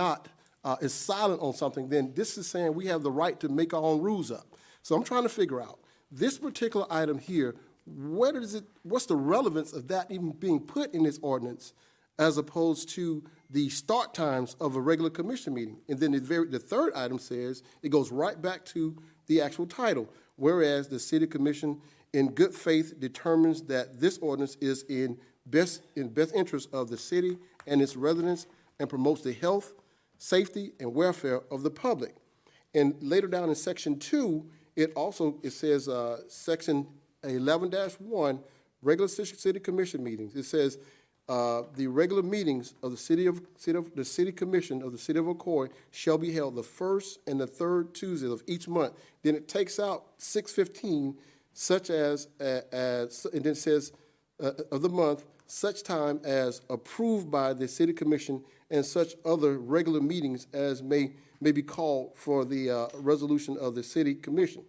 silent on something, then this is saying we have the right to make our own rules up. So I'm trying to figure out this particular item here. What's the relevance of that even being put in this ordinance, as opposed to the start times of a regular commission meeting? And then the third item says, it goes right back to the actual title, whereas the city commission in good faith determines that this ordinance is in best interest of the city and its residents and promotes the health, safety, and welfare of the public. And later down in Section 2, it says Section 11-1, regular city commission meetings. It says the regular meetings of the city commission of the City of Ocoee shall be held the first and the third Tuesdays of each month. Then it takes out 6/15, such as and then it says of the month, such time as approved by the city commission, and such other regular meetings as may be called for the resolution of the city commission,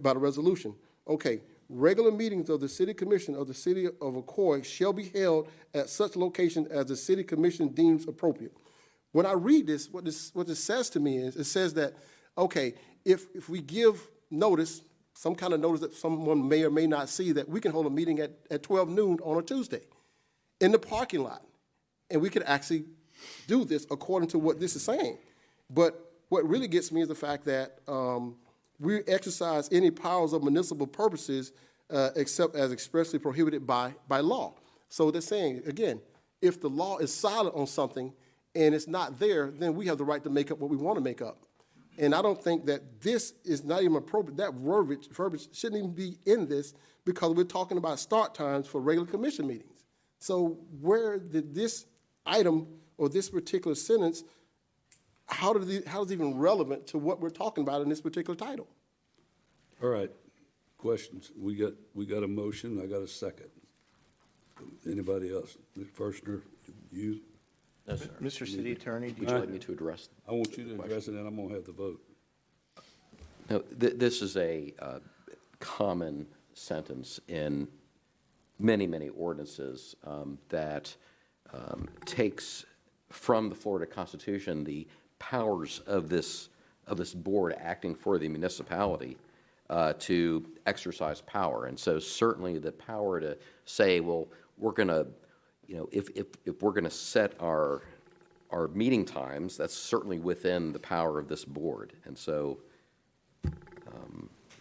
by the resolution. Okay, regular meetings of the city commission of the City of Ocoee shall be held at such location as the city commission deems appropriate. When I read this, what this says to me is, it says that, okay, if we give notice, some kind of notice that someone may or may not see, that we can hold a meeting at 12 noon on a Tuesday in the parking lot, and we could actually do this according to what this is saying. But what really gets me is the fact that we exercise any powers of municipal purposes except as expressly prohibited by law. So they're saying, again, if the law is silent on something and it's not there, then we have the right to make up what we want to make up. And I don't think that this is not even appropriate. That verbiage shouldn't even be in this, because we're talking about start times for regular commission meetings. So where did this item or this particular sentence, how is it even relevant to what we're talking about in this particular title? All right, questions? We got a motion, I got a second. Anybody else? Mr. Firstner, you? No, sir. Mr. City Attorney, Would you like me to address? I want you to address it, and I'm going to have the vote. No, this is a common sentence in many, many ordinances that takes from the Florida Constitution the powers of this board acting for the municipality to exercise power. And so certainly the power to say, well, we're going to, if we're going to set our meeting times, that's certainly within the power of this board. And so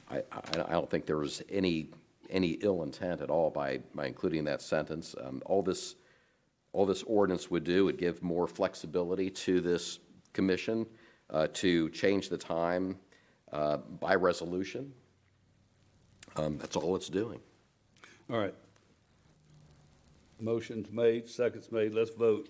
I don't think there was any ill intent at all by including that sentence. All this ordinance would do would give more flexibility to this commission to change the time by resolution. That's all it's doing. All right. Motion's made, seconds made, let's vote.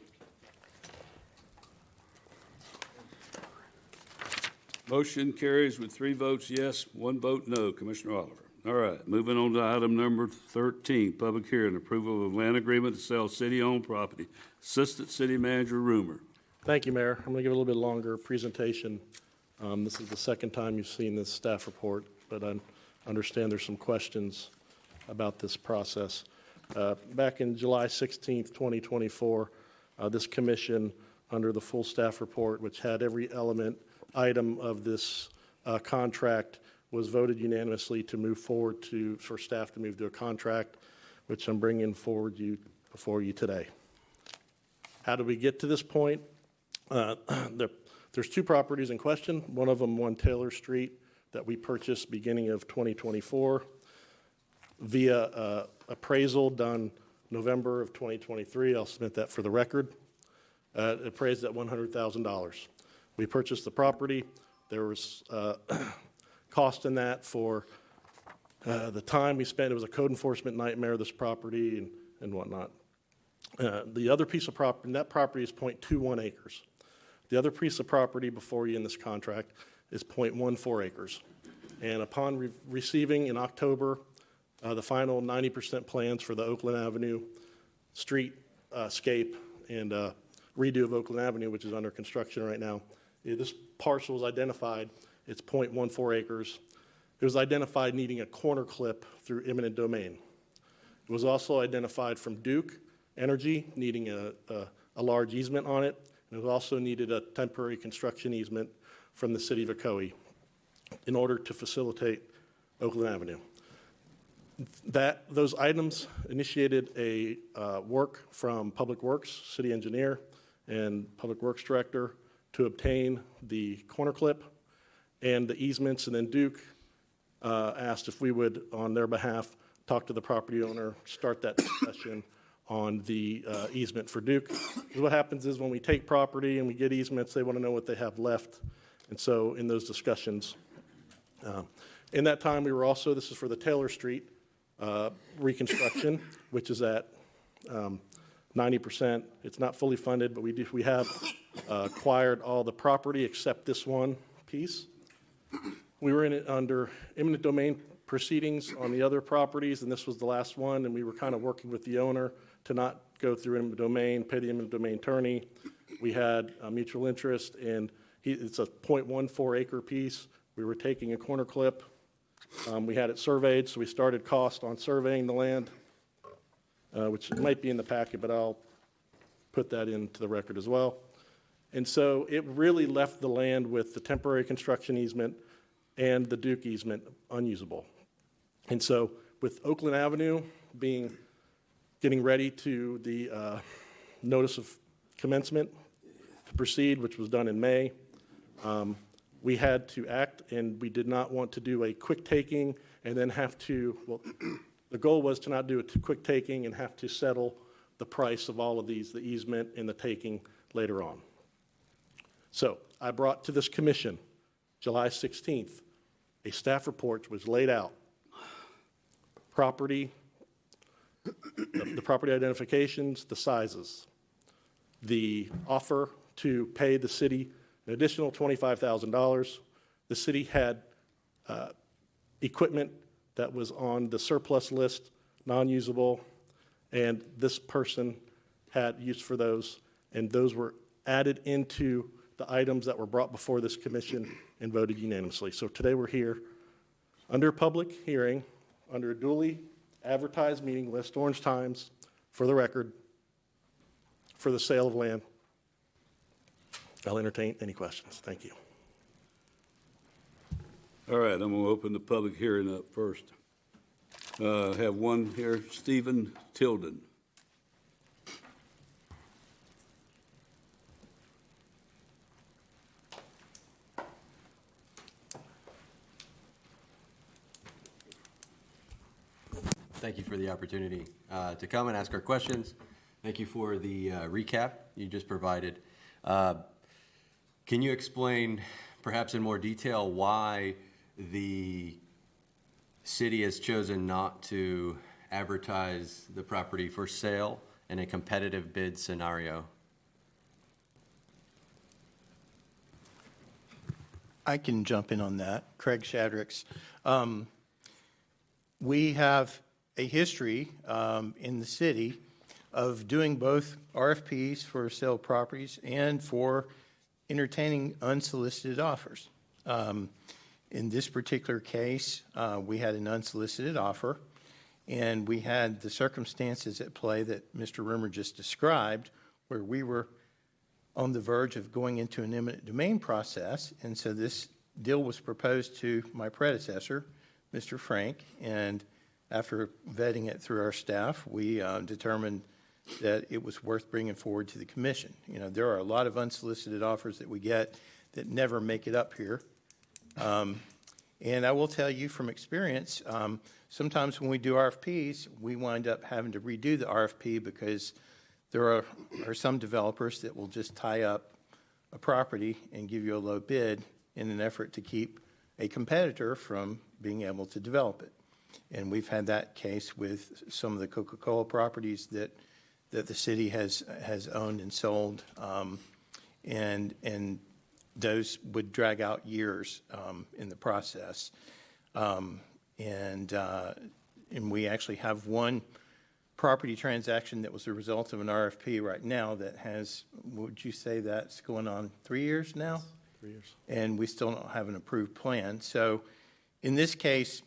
Motion carries with 3 votes yes, 1 vote no. Commissioner Oliver. All right, moving on to item number 13, public hearing, approval of land agreement to sell city-owned property. Assistant City Manager Rumor. Thank you, Mayor. I'm going to give a little bit longer presentation. This is the second time you've seen this staff report, but I understand there's some questions about this process. Back in July 16th, 2024, this commission, under the full staff report, which had every item of this contract, was voted unanimously to move forward for staff to move to a contract, which I'm bringing forward before you today. How did we get to this point? The There's two properties in question. One of them, 1 Taylor Street, that we purchased beginning of 2024 via appraisal done November of 2023. I'll submit that for the record. Appraised at $100,000. We purchased the property. There was cost in that for the time we spent. It was a code enforcement nightmare, this property and whatnot. The other piece of property, and that property is 0.21 acres. The other piece of property before you in this contract is 0.14 acres. And upon receiving in October the final 90% plans for the Oakland Avenue street scape and redo of Oakland Avenue, which is under construction right now, this parcel was identified. It's 0.14 acres. It was identified needing a corner clip through eminent domain. It was also identified from Duke Energy needing a large easement on it. And it also needed a temporary construction easement from the city of Ocoee in order to facilitate Oakland Avenue. Those items initiated a work from Public Works, city engineer, and Public Works director to obtain the corner clip and the easements, and then Duke asked if we would, on their behalf, talk to the property owner, start that discussion on the easement for Duke. Because what happens is when we take property and we get easements, they want to know what they have left. And so in those discussions, in that time, we were also, this is for the Taylor Street reconstruction, which is at 90%. It's not fully funded, but we have acquired all the property except this one piece. We were in it under eminent domain proceedings on the other properties, and this was the last one, and we were kind of working with the owner to not go through eminent domain, pay the eminent domain attorney. We had a mutual interest, and it's a 0.14 acre piece. We were taking a corner clip. We had it surveyed, so we started cost on surveying the land, which might be in the packet, but I'll put that into the record as well. And so it really left the land with the temporary construction easement and the Duke easement unusable. And so with Oakland Avenue getting ready to the notice of commencement to proceed, which was done in May, we had to act, and we did not want to do a quick taking and then have to, well, the goal was to not do a quick taking and have to settle the price of all of these, the easement and the taking later on. So I brought to this commission, July 16th, a staff report which was laid out. Property, the property identifications, the sizes, the offer to pay the city an additional $25,000. The city had equipment that was on the surplus list, non-usable, and this person had use for those, and those were added into the items that were brought before this commission and voted unanimously. So today we're here under public hearing, under a duly advertised meeting, West Orange Times, for the record, for the sale of land. I'll entertain any questions. Thank you. All right, I'm going to open the public hearing up first. Have one here, Stephen Tilden. Thank you for the opportunity to come and ask our questions. Thank you for the recap you just provided. Can you explain, perhaps in more detail, why the city has chosen not to advertise the property for sale in a competitive bid scenario? I can jump in on that. Craig Shadricks. We have a history in the city of doing both RFPs for sale properties and for entertaining unsolicited offers. In this particular case, we had an unsolicited offer, and we had the circumstances at play that Mr. Rimmer just described, where we were on the verge of going into an eminent domain process, and so this deal was proposed to my predecessor, Mr. Frank, and after vetting it through our staff, we determined that it was worth bringing forward to the commission. You know, there are a lot of unsolicited offers that we get that never make it up here. And I will tell you from experience, sometimes when we do RFPs, we wind up having to redo the RFP because there are some developers that will just tie up a property and give you a low bid in an effort to keep a competitor from being able to develop it. And we've had that case with some of the Coca-Cola properties that the city has owned and sold, and those would drag out years in the process. And we actually have one property transaction that was a result of an RFP right now that has, would you say that's going on 3 years now? 3 years. And we still don't have an approved plan. So in this case,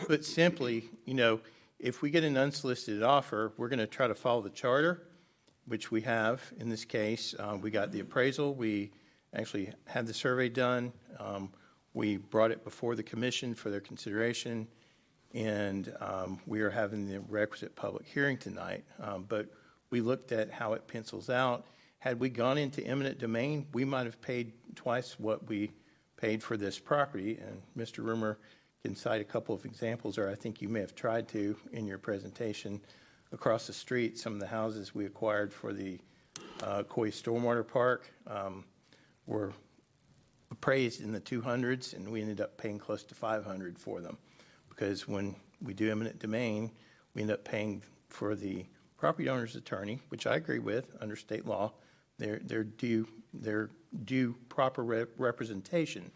put simply, if we get an unsolicited offer, we're going to try to follow the charter, which we have in this case. We got the appraisal. We actually had the survey done. We brought it before the commission for their consideration, and we are having the requisite public hearing tonight. But we looked at how it pencils out. Had we gone into eminent domain, we might have paid twice what we paid for this property. And Mr. Rumor can cite a couple of examples, or I think you may have tried to in your presentation. Across the street, some of the houses we acquired for the Ocoee Stormwater Park were appraised in the 200s, and we ended up paying close to 500 for them, because when we do eminent domain, we end up paying for the property owner's attorney, which I agree with under state law. They're due proper representation,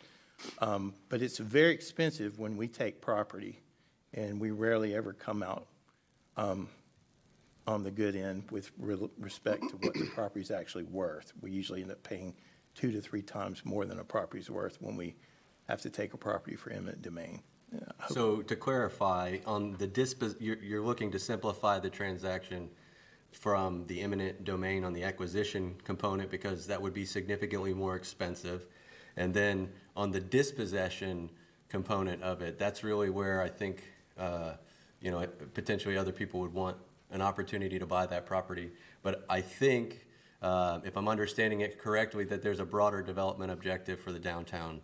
but it's very expensive when we take property, and we rarely ever come out on the good end with respect to what the property's actually worth. We usually end up paying 2 to 3 times more than a property's worth when we have to take a property for eminent domain. So to clarify, on the you're looking to simplify the transaction from the eminent domain on the acquisition component, because that would be significantly more expensive. And then on the dispossession component of it, that's really where I think, potentially other people would want an opportunity to buy that property. But I think, if I'm understanding it correctly, that there's a broader development objective for the downtown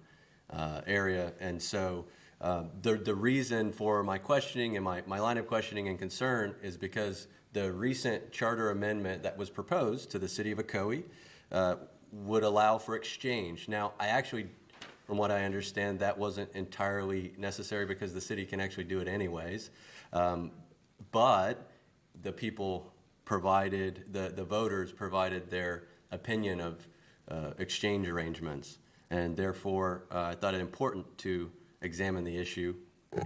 area. And so the reason for my questioning and my line of questioning and concern is because the recent charter amendment that was proposed to the city of Ocoee would allow for exchange. Now, I actually, from what I understand, that wasn't entirely necessary because the city can actually do it anyways. But the people provided, the voters provided their opinion of exchange arrangements. And therefore, I thought it important to examine the issue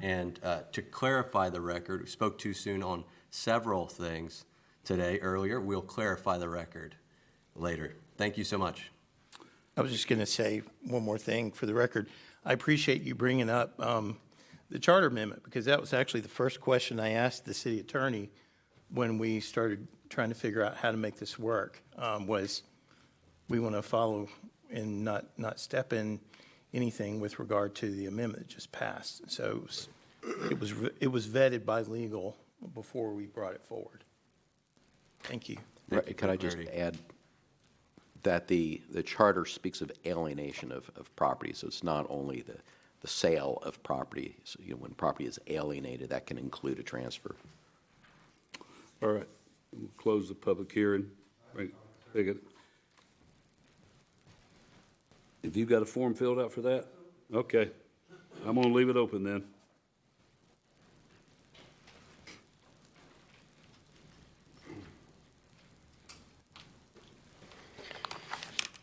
and to clarify the record. We spoke too soon on several things today earlier. We'll clarify the record later. Thank you so much. I was just going to say one more thing for the record. I appreciate you bringing up the charter amendment, because that was actually the first question I asked the city attorney when we started trying to figure out how to make this work, was we want to follow and not step in anything with regard to the amendment that just passed. So it was vetted by legal before we brought it forward. Thank you. Right, could I just add that the charter speaks of alienation of property, so it's not only the sale of property. So, when property is alienated, that can include a transfer. All right, we'll close the public hearing. Take it. Have you got a form filled out for that? Okay, I'm gonna leave it open then.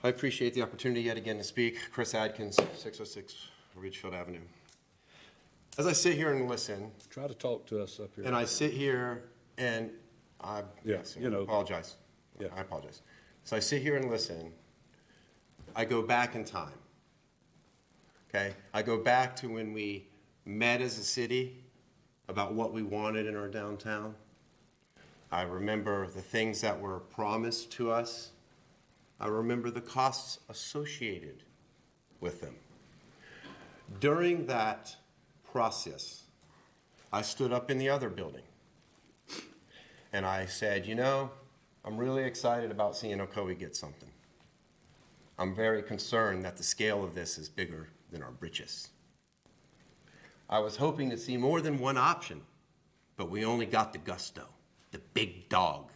I appreciate the opportunity yet again to speak. Chris Adkins, 606 Ridgefield Avenue. As I sit here and listen, Try to talk to us up here. and I sit here and I apologize. Yeah. I apologize. So I sit here and listen. I go back in time. Okay? I go back to when we met as a city about what we wanted in our downtown. I remember the things that were promised to us. I remember the costs associated with them. During that process, I stood up in the other building and I said, I'm really excited about seeing Ocoee get something. I'm very concerned that the scale of this is bigger than our britches. I was hoping to see more than one option, but we only got the gusto, the big dog.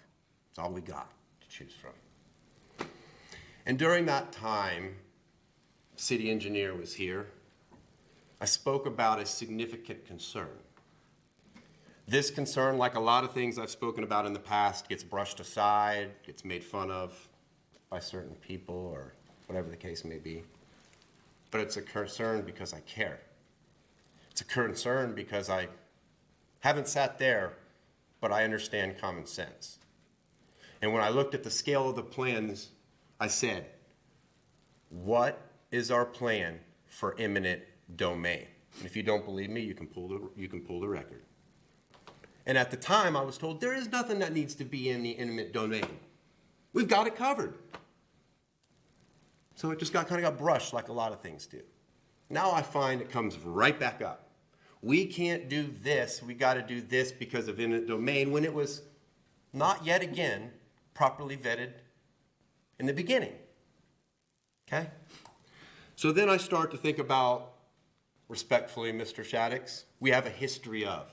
That's all we got to choose from. And during that time, city engineer was here. I spoke about a significant concern. This concern, like a lot of things I've spoken about in the past, gets brushed aside, gets made fun of by certain people or whatever the case may be. But it's a concern because I care. It's a concern because I haven't sat there, but I understand common sense. And when I looked at the scale of the plans, I said, what is our plan for eminent domain? And if you don't believe me, you can pull the record. And at the time, I was told there is nothing that needs to be in the eminent domain. We've got it covered. So it just kind of got brushed like a lot of things do. Now I find it comes right back up. We can't do this. We got to do this because of eminent domain when it was not yet again properly vetted in the beginning. Okay? So then I start to think about, respectfully, Mr. Shaddix, we have a history of.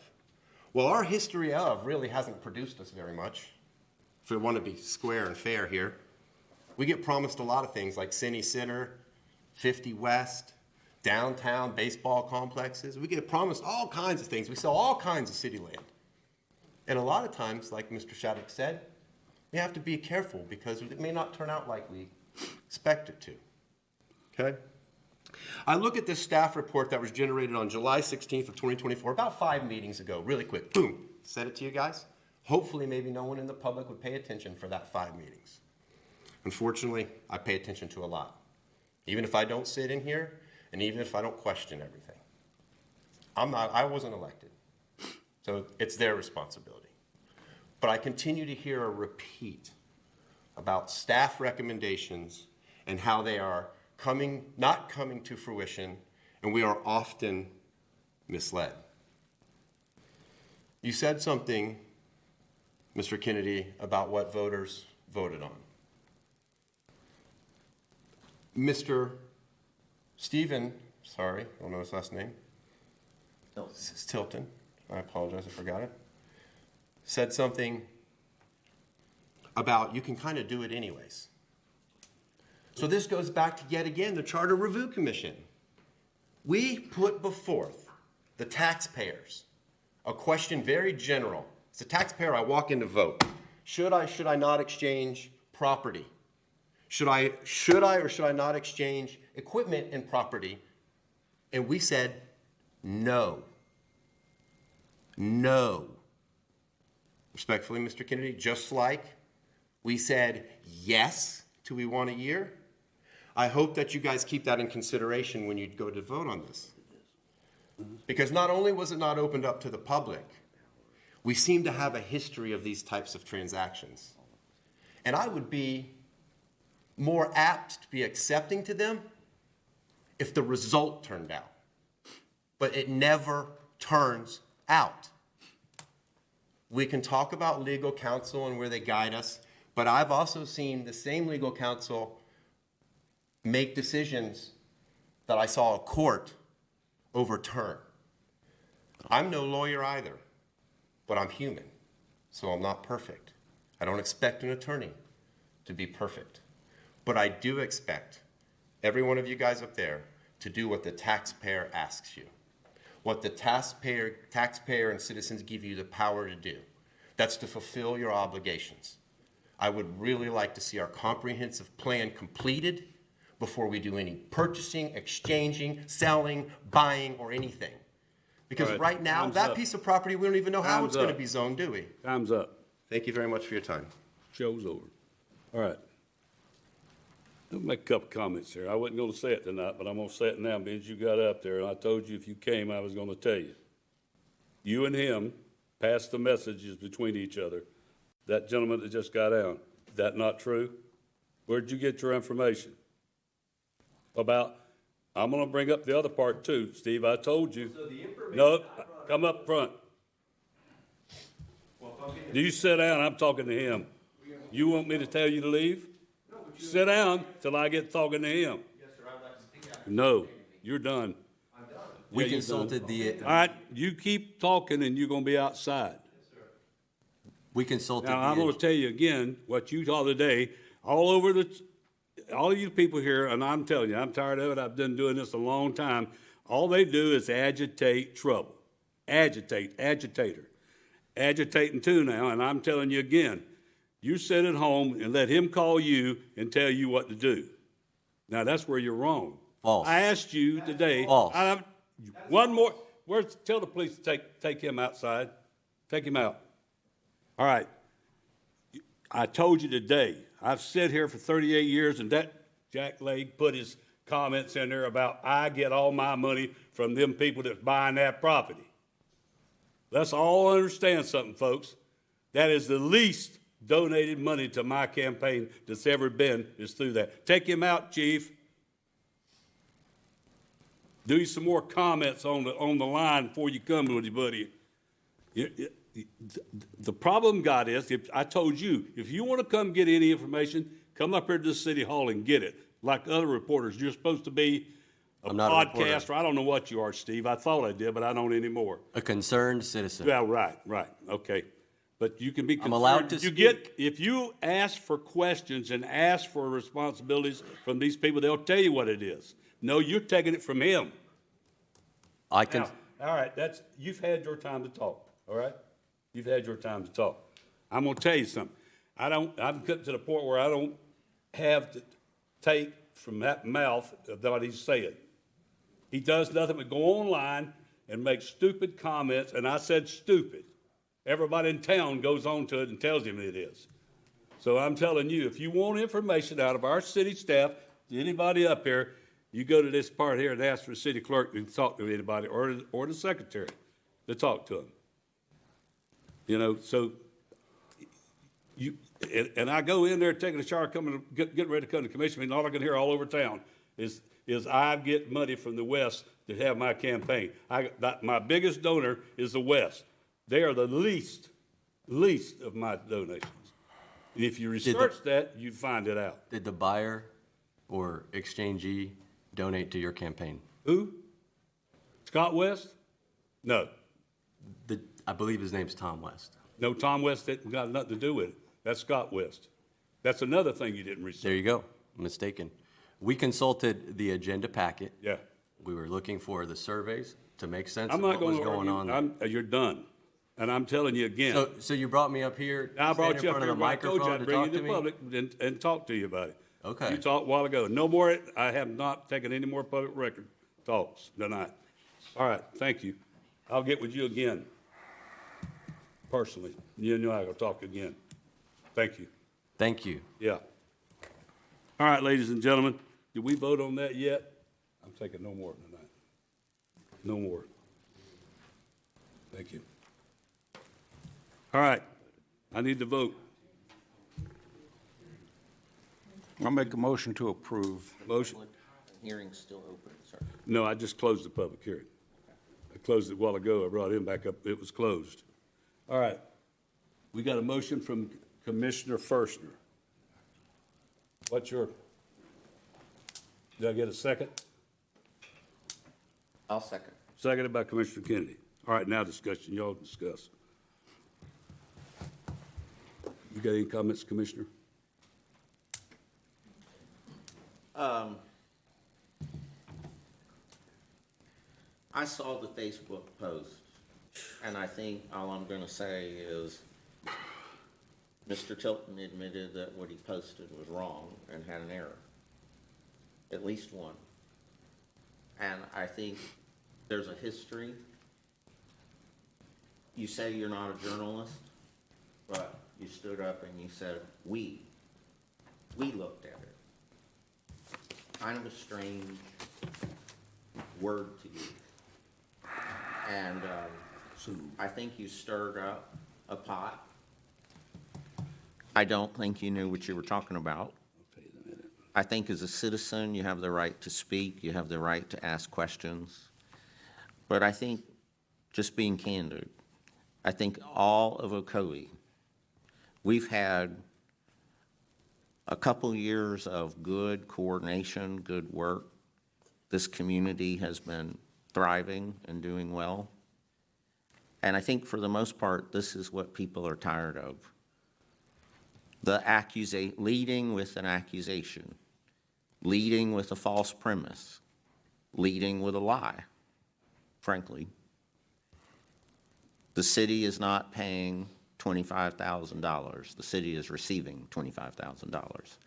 Well, our history of really hasn't produced us very much, if we want to be square and fair here. We get promised a lot of things like City Center, 50 West, downtown baseball complexes. We get promised all kinds of things. We sell all kinds of city land. And a lot of times, like Mr. Shattuck said, we have to be careful because it may not turn out like we expect it to. Okay? I look at this staff report that was generated on July 16th of 2024, about 5 meetings ago, really quick. Boom, said it to you guys. Hopefully maybe no one in the public would pay attention for that 5 meetings. Unfortunately, I pay attention to a lot. Even if I don't sit in here, and even if I don't question everything. I wasn't elected, so it's their responsibility. But I continue to hear a repeat about staff recommendations and how they are not coming to fruition, and we are often misled. You said something, Mr. Kennedy, about what voters voted on. Mr. Stephen, sorry, I don't know his last name. It's Tilton. I apologize, I forgot it. Said something about you can kind of do it anyways. So this goes back to, yet again, the Charter Review Commission. We put before the taxpayers a question very general. As a taxpayer, I walk in to vote. Should I not exchange property? Should I or should I not exchange equipment and property? And we said, no. No. Respectfully, Mr. Kennedy, just like we said yes to we want a year, I hope that you guys keep that in consideration when you go to vote on this. Because not only was it not opened up to the public, we seem to have a history of these types of transactions. And I would be more apt to be accepting to them if the result turned out. But it never turns out. We can talk about legal counsel and where they guide us, but I've also seen the same legal counsel make decisions that I saw a court overturn. I'm no lawyer either, but I'm human, so I'm not perfect. I don't expect an attorney to be perfect. But I do expect every one of you guys up there to do what the taxpayer asks you, what the taxpayer and citizens give you the power to do. That's to fulfill your obligations. I would really like to see our comprehensive plan completed before we do any purchasing, exchanging, selling, buying, or anything. Because right now, that piece of property, we don't even know how it's going to be zoned, do we? Time's up. Thank you very much for your time. Show's over. All right. Let me make a couple comments here. I wasn't going to say it tonight, but I'm going to say it now because you got up there, and I told you if you came, I was going to tell you. You and him passed the messages between each other. That gentleman that just got out, is that not true? Where'd you get your information? About, I'm going to bring up the other part too, Steve, I told you. So the information. No, come up front. You sit down, I'm talking to him. You want me to tell you to leave? No, but Sit down till I get talking to him. Yes, sir, I'd like to speak after. No, you're done. I'm done. We consulted the, All right, you keep talking and you're gonna be outside. we consulted Now, I'm the, gonna tell you again, what you saw today, all of you people here, and I'm telling you, I'm tired of it, I've been doing this a long time. All they do is agitate trouble. Agitator. Agitating too now, and I'm telling you again, you sit at home and let him call you and tell you what to do. Now, that's where you're wrong. False. I asked you today. False. One more, tell the police to take him outside. Take him out. All right. I told you today, I've sat here for 38 years, and that Jack Lake put his comments in there about I get all my money from them people that's buying that property. Let's all understand something, folks. That is the least donated money to my campaign that's ever been is through that. Take him out, Chief. Do you some more comments on the line before you come with your buddy. The problem got is, I told you, if you want to come get any information, come up here to the city hall and get it. Like other reporters, you're supposed to be I'm not a reporter. podcaster. I don't know what you are, Steve. I thought I did, but I don't anymore. a concerned citizen. Yeah, right, okay. But you can be concerned. I'm allowed to If you ask for questions and ask for responsibilities from these people, they'll tell you what it is. No, you're taking it from him. I can, Now, all right, you've had your time to talk, all right? You've had your time to talk. I'm gonna tell you something. I've come to the point where I don't have to take from that mouth of what he's saying. He does nothing but go online and make stupid comments, and I said stupid. Everybody in town goes on to it and tells him it is. So I'm telling you, if you want information out of our city staff, anybody up here, you go to this part here and ask for the city clerk to talk to anybody, or the secretary to talk to them. You know, so and I go in there taking a shower, getting ready to come to commission meeting. All I can hear all over town is I get money from the West to have my campaign. My biggest donor is the West. They are the least of my donations. And if you research that, you'd find it out. did the buyer or exchangee donate to your campaign? Who? Scott West? No. I believe his name's Tom West. No, Tom West didn't got nothing to do with it. That's Scott West. That's another thing you didn't research. There you go. Mistaken. We consulted the agenda packet. Yeah. We were looking for the surveys to make sense I'm of not what was going going to on. You're done. And I'm telling you again. So you brought me up here, I stand brought in you up front here, of the but I told you microphone I'd to bring you talk to to the me? public and talk to you about it. Okay. You talked a while ago. No more, I have not taken any more public record talks tonight. All right, thank you. I'll get with you again, personally. You and I will talk again. Thank you. Thank you. Yeah. All right, ladies and gentlemen, did we vote on that yet? I'm taking no more tonight. No more. Thank you. All right, I need to vote. I'll make a motion to approve. Motion? Hearing's still open, sir. No, I just closed the public hearing. I closed it a while ago. I brought him back up. It was closed. All right. We got a motion from Commissioner Firstner. Did I get a second? I'll second. Seconded by Commissioner Kennedy. All right, now discussion. Y'all discuss. You got any comments, Commissioner? I saw the Facebook post, and I think all I'm going to say is Mr. Tilton admitted that what he posted was wrong and had an error, at least one. And I think there's a history. You say you're not a journalist, but you stood up and you said, we looked at it. Kind of a strange word to use. And I think you stirred up a pot. I don't think you knew what you were talking about. I think as a citizen, you have the right to speak, you have the right to ask questions. But I think, just being candid, I think all of Ocoee, we've had a couple years of good coordination, good work. This community has been thriving and doing well. And I think for the most part, this is what people are tired of. Leading with an accusation, leading with a false premise, leading with a lie, frankly. The city is not paying $25,000. The city is receiving $25,000.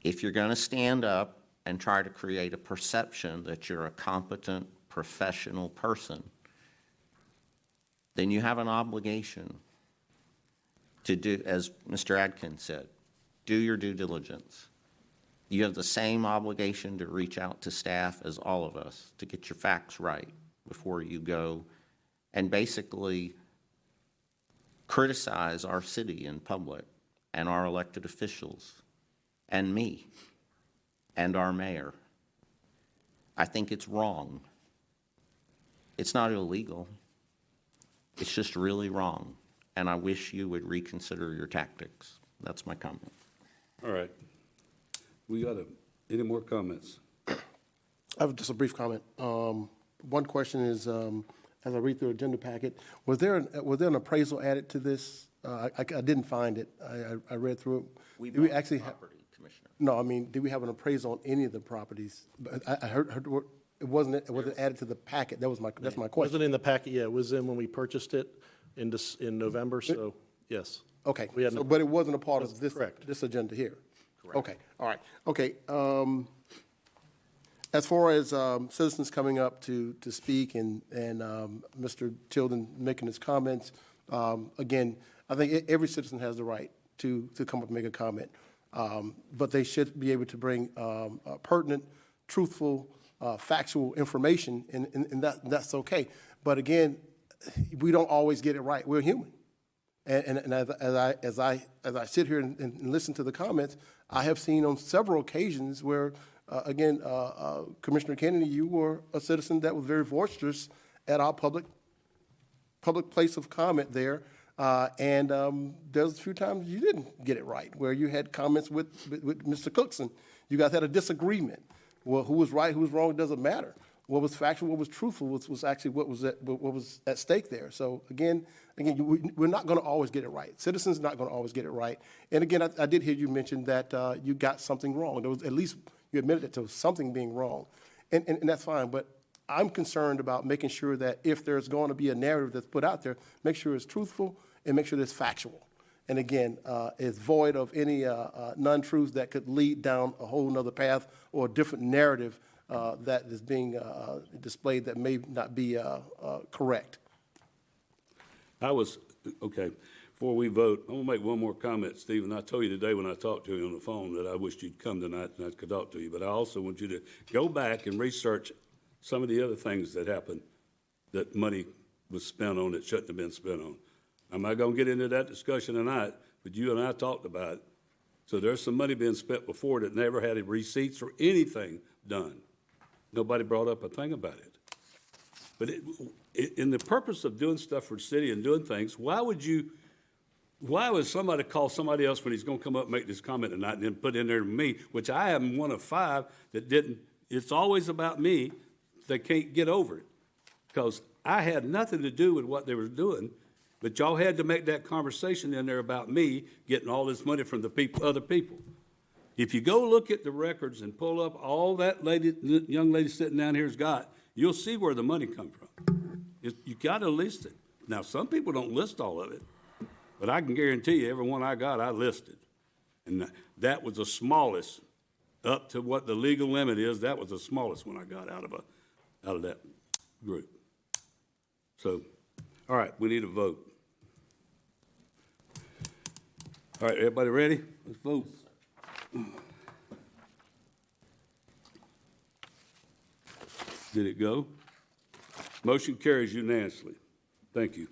If you're going to stand up and try to create a perception that you're a competent, professional person, then you have an obligation to do, as Mr. Adkins said, do your due diligence. You have the same obligation to reach out to staff as all of us to get your facts right before you go and basically criticize our city in public and our elected officials and me and our mayor. I think it's wrong. It's not illegal. It's just really wrong. And I wish you would reconsider your tactics. That's my comment. All right. Any more comments? I have just a brief comment. One question is, as I read through the agenda packet, was there an appraisal added to this? I didn't find it. I read through it. Did we actually have? Commissioner. No, I mean, did we have an appraisal on any of the properties? I heard it wasn't added to the packet. That's my question. Wasn't in the packet yet. It was in when we purchased it in November, so yes. Okay, We had so, an- but it wasn't a part of this, correct. this agenda here? Correct. Okay, all right, okay. As far as citizens coming up to speak and Mr. Tilden making his comments, again, I think every citizen has the right to come up and make a comment. But they should be able to bring pertinent, truthful, factual information, and that's okay. But again, we don't always get it right. We're human. And as I sit here and listen to the comments, I have seen on several occasions where, again, Commissioner Kennedy, you were a citizen that was very boisterous at our public place of comment there. And there's a few times you didn't get it right, where you had comments with Mr. Cookson. You guys had a disagreement. Well, who was right, who was wrong, doesn't matter. What was factual, what was truthful was actually what was at stake there. So again, we're not going to always get it right. Citizens are not going to always get it right. And again, I did hear you mention that you got something wrong. There was, at least you admitted that there was something being wrong, and that's fine. But I'm concerned about making sure that if there's going to be a narrative that's put out there, make sure it's truthful and make sure it's factual. And again, it's void of any non-truths that could lead down a whole nother path or a different narrative that is being displayed that may not be correct. Okay, before we vote, I'm gonna make one more comment, Stephen. I told you today when I talked to you on the phone that I wished you'd come tonight and I could talk to you, but I also want you to go back and research some of the other things that happened that money was spent on that shouldn't have been spent on. I'm not gonna get into that discussion tonight, but you and I talked about it. So there's some money being spent before that never had receipts or anything done. Nobody brought up a thing about it. But in the purpose of doing stuff for the city and doing things, why would somebody call somebody else when he's gonna come up and make this comment tonight and then put in there me, which I am one of 5 that didn't, it's always about me, they can't get over it. Because I had nothing to do with what they were doing, but y'all had to make that conversation in there about me getting all this money from the other people. If you go look at the records and pull up all that young lady sitting down here's got, you'll see where the money come from. You got to list it. Now, some people don't list all of it, but I can guarantee you every one I got, I listed. And that was the smallest, up to what the legal limit is, that was the smallest one I got out of that group. So, all right, we need a vote. All right, everybody ready? Let's vote. Did it go? Motion carries unanimously. Thank you.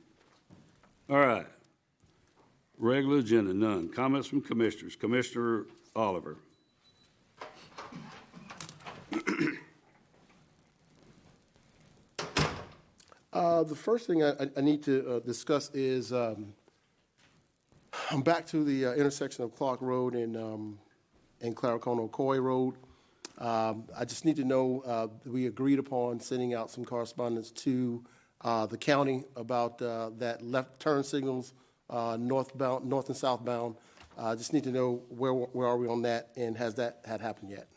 All right. Regular agenda, none. Comments from commissioners. Commissioner Oliver. The first thing I need to discuss is I'm back to the intersection of Clark Road and and Claricona Ocoee Road. I just need to know, we agreed upon sending out some correspondence to the county about that left turn signals, north and southbound. I just need to know where are we on that, and has that happened yet?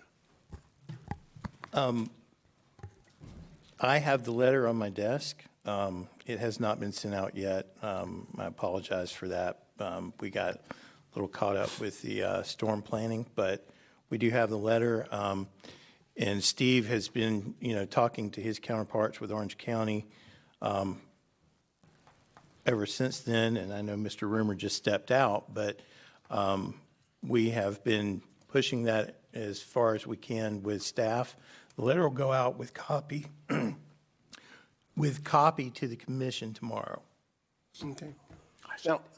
I have the letter on my desk. It has not been sent out yet. I apologize for that. We got a little caught up with the storm planning, but we do have the letter. And Steve has been, talking to his counterparts with Orange County ever since then. And I know Mr. Rumor just stepped out, but we have been pushing that as far as we can with staff. The letter will go out with copy, with copy to the commission tomorrow. Okay.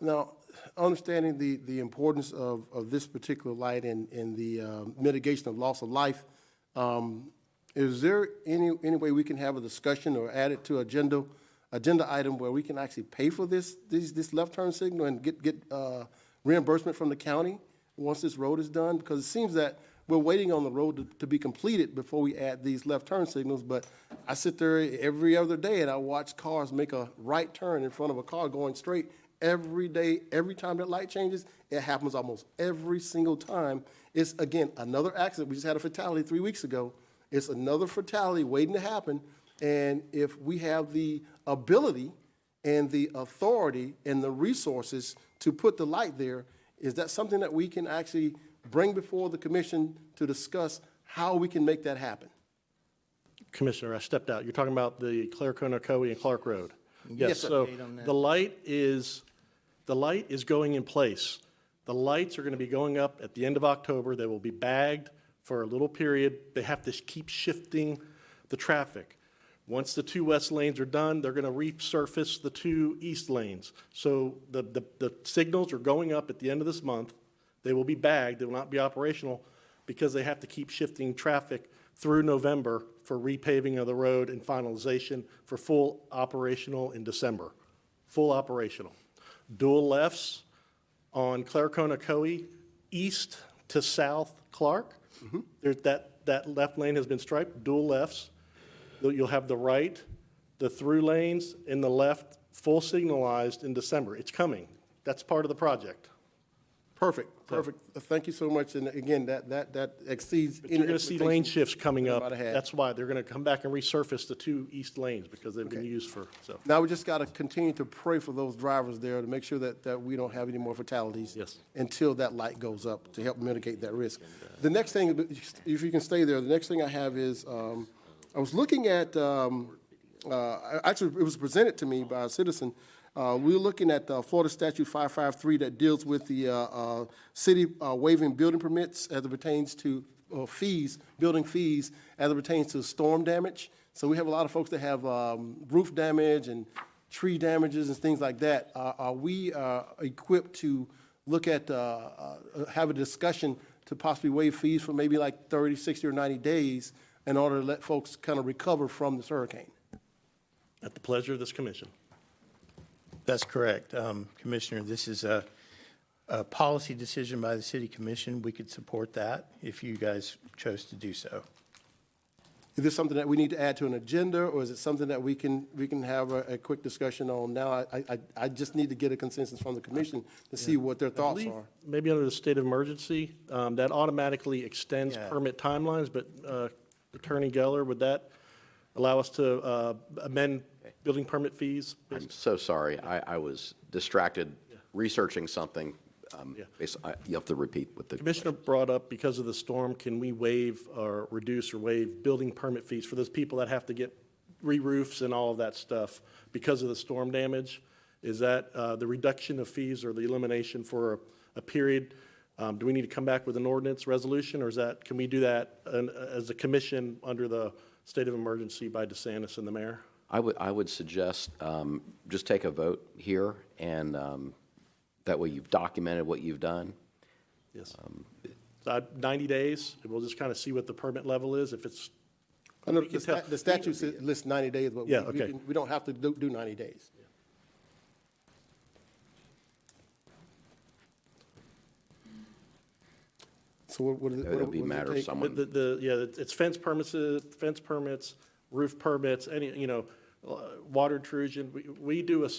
Now, understanding the importance of this particular light and the mitigation of loss of life, is there any way we can have a discussion or add it to agenda item where we can actually pay for this left turn signal and get reimbursement from the county once this road is done? Because it seems that we're waiting on the road to be completed before we add these left turn signals, but I sit there every other day and I watch cars make a right turn in front of a car going straight every day. Every time that light changes, it happens almost every single time. It's, again, another accident. We just had a fatality 3 weeks ago. It's another fatality waiting to happen, and if we have the ability and the authority and the resources to put the light there, is that something that we can actually bring before the commission to discuss how we can make that happen? Commissioner, I stepped out. You're talking about the Claricona, Ocoee, and Clark Road. Yes, sir. So the light is going in place. The lights are going to be going up at the end of October. They will be bagged for a little period. They have to keep shifting the traffic. Once the 2 west lanes are done, they're going to resurface the 2 east lanes. So the signals are going up at the end of this month. They will be bagged. They will not be operational because they have to keep shifting traffic through November for repaving of the road and finalization for full operational in December. Full operational. Dual lefts on Claricona, Ocoee, east to south Clark. There's that left lane has been striped, dual lefts. You'll have the right, the through lanes, and the left full signalized in December. It's coming. That's part of the project. Perfect. Thank you so much. And again, that exceeds. But you're going to see lane shifts coming up. might have had. That's why they're going to come back and resurface the 2 east lanes because they've been used for, so. Now we just got to continue to pray for those drivers there to make sure that we don't have any more fatalities. Yes. Until that light goes up to help mitigate that risk. The next thing, if you can stay there, the next thing I have is, I was looking at, actually it was presented to me by a citizen. We were looking at Florida Statute 553 that deals with the city waiving building permits as it pertains to fees, building fees as it pertains to storm damage. So we have a lot of folks that have roof damage and tree damages and things like that. Are we equipped to look at, have a discussion to possibly waive fees for maybe like 30, 60, or 90 days in order to let folks kind of recover from this hurricane? At the pleasure of this commission. That's correct. Commissioner, this is a policy decision by the city commission. We could support that if you guys chose to do so. Is this something that we need to add to an agenda, or is it something that we can have a quick discussion on now? I just need to get a consensus from the commission to see what their thoughts are. Maybe under the state of emergency, that automatically extends permit timelines, but Attorney Geller, would that allow us to amend building permit fees? I'm so sorry. I was distracted researching something. You have to repeat what the Commissioner brought up, because of the storm, can we waive or reduce or waive building permit fees for those people that have to get re-roofs and all of that stuff because of the storm damage? Is that the reduction of fees or the elimination for a period? Do we need to come back with an ordinance resolution, or is that, can we do that as a commission under the state of emergency by DeSantis and the mayor? I would suggest just take a vote here, and that way you've documented what you've done. Yes. 90 days, and we'll just kind of see what the permit level is. If it's, I know the statute lists 90 days, but we don't have to do 90 days. So what is it? That would be a what does it matter of take? someone. It's fence permits, roof permits, water intrusion. We do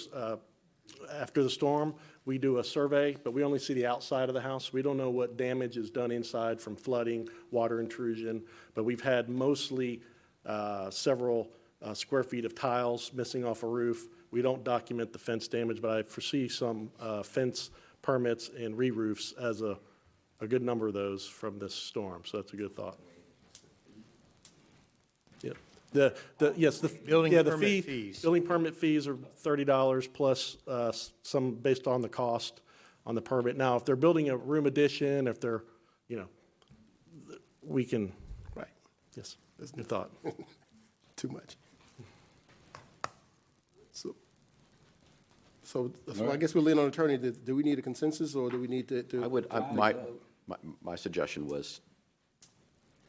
after the storm, we do a survey, but we only see the outside of the house. We don't know what damage is done inside from flooding, water intrusion. But we've had mostly several square feet of tiles missing off a roof. We don't document the fence damage, but I foresee some fence permits and re-roofs as a good number of those from this storm. So that's a good thought. Yeah. Building the permit fees. Building permit fees are $30 plus some based on the cost on the permit. Now, if they're building a room addition, if they're, we can, Right. yes, that's a good thought. Too much. So I guess we'll lean on attorney. Do we need a consensus or do we need to? My suggestion was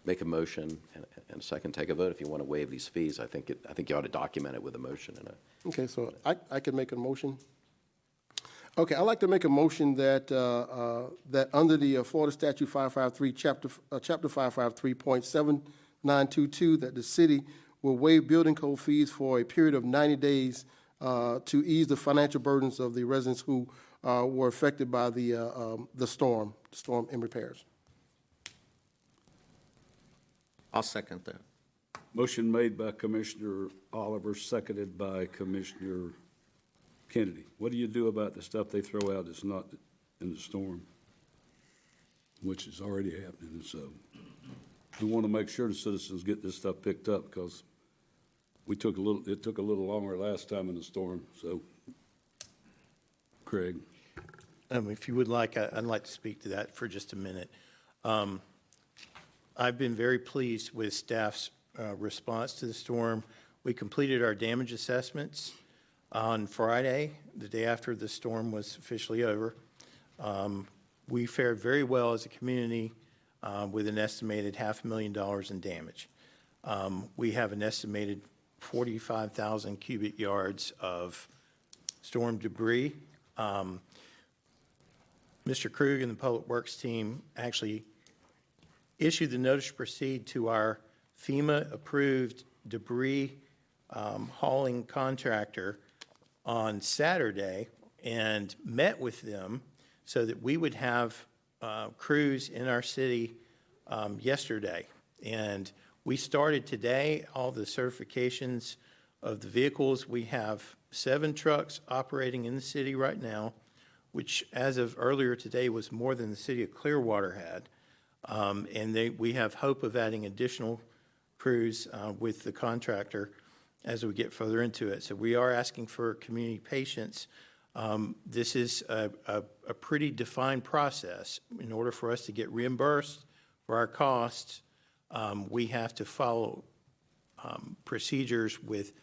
make a motion and a second take a vote. If you want to waive these fees, I think you ought to document it with a motion and a. Okay, so I can make a motion. Okay, I'd like to make a motion that that under the Florida Statute 553, Chapter 553.7922, that the city will waive building code fees for a period of 90 days to ease the financial burdens of the residents who were affected by the storm and repairs. I'll second that. Motion made by Commissioner Oliver, seconded by Commissioner Kennedy. What do you do about the stuff they throw out that's not in the storm, which is already happening? So we want to make sure the citizens get this stuff picked up because it took a little longer last time in the storm. So, Craig. If you would like, I'd like to speak to that for just a minute. I've been very pleased with staff's response to the storm. We completed our damage assessments on Friday, the day after the storm was officially over. We fared very well as a community with an estimated $500,000 in damage. We have an estimated 45,000 cubic yards of storm debris. Mr. Krug and the Public Works team actually issued the notice to proceed to our FEMA-approved debris hauling contractor on Saturday and met with them so that we would have crews in our city yesterday. And we started today all the certifications of the vehicles. We have 7 trucks operating in the city right now, which as of earlier today was more than the city of Clearwater had. And we have hope of adding additional crews with the contractor as we get further into it. So we are asking for community patience. This is a pretty defined process. In order for us to get reimbursed for our costs, we have to follow procedures with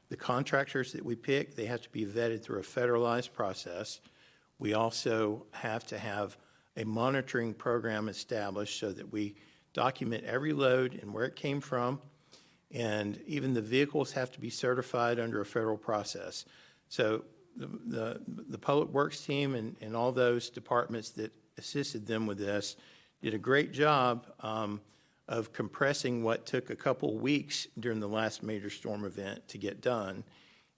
the contractors that we pick. They have to be vetted through a federalized process. We also have to have a monitoring program established so that we document every load and where it came from. And even the vehicles have to be certified under a federal process. So the Public Works team and all those departments that assisted them with this did a great job of compressing what took a couple weeks during the last major storm event to get done.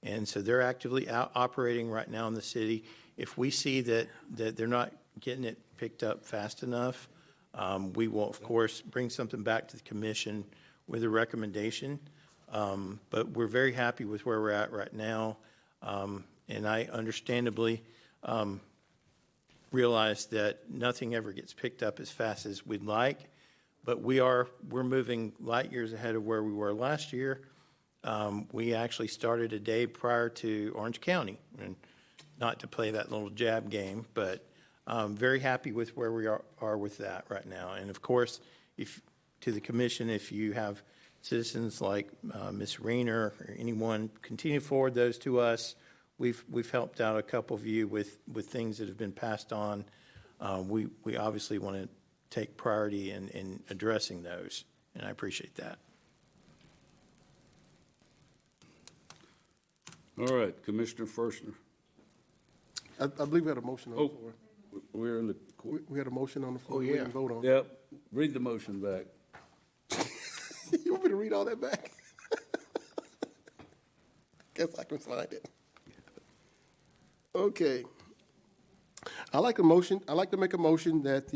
And so they're actively operating right now in the city. If we see that they're not getting it picked up fast enough, we will, of course, bring something back to the commission with a recommendation. But we're very happy with where we're at right now. And I understandably realize that nothing ever gets picked up as fast as we'd like. But we're moving light years ahead of where we were last year. We actually started a day prior to Orange County, and not to play that little jab game, but very happy with where we are with that right now. And of course, to the commission, if you have citizens like Ms. Rayner or anyone, continue to forward those to us. We've helped out a couple of you with things that have been passed on. We obviously want to take priority in addressing those, and I appreciate that. All right, Commissioner Fershner. I believe we had a motion on the floor. We're in the. We had a motion on the floor. Oh, We yeah. didn't vote on. Yep. Read the motion back. You want me to read all that back? Guess I can find it. Okay. I'd like to make a motion that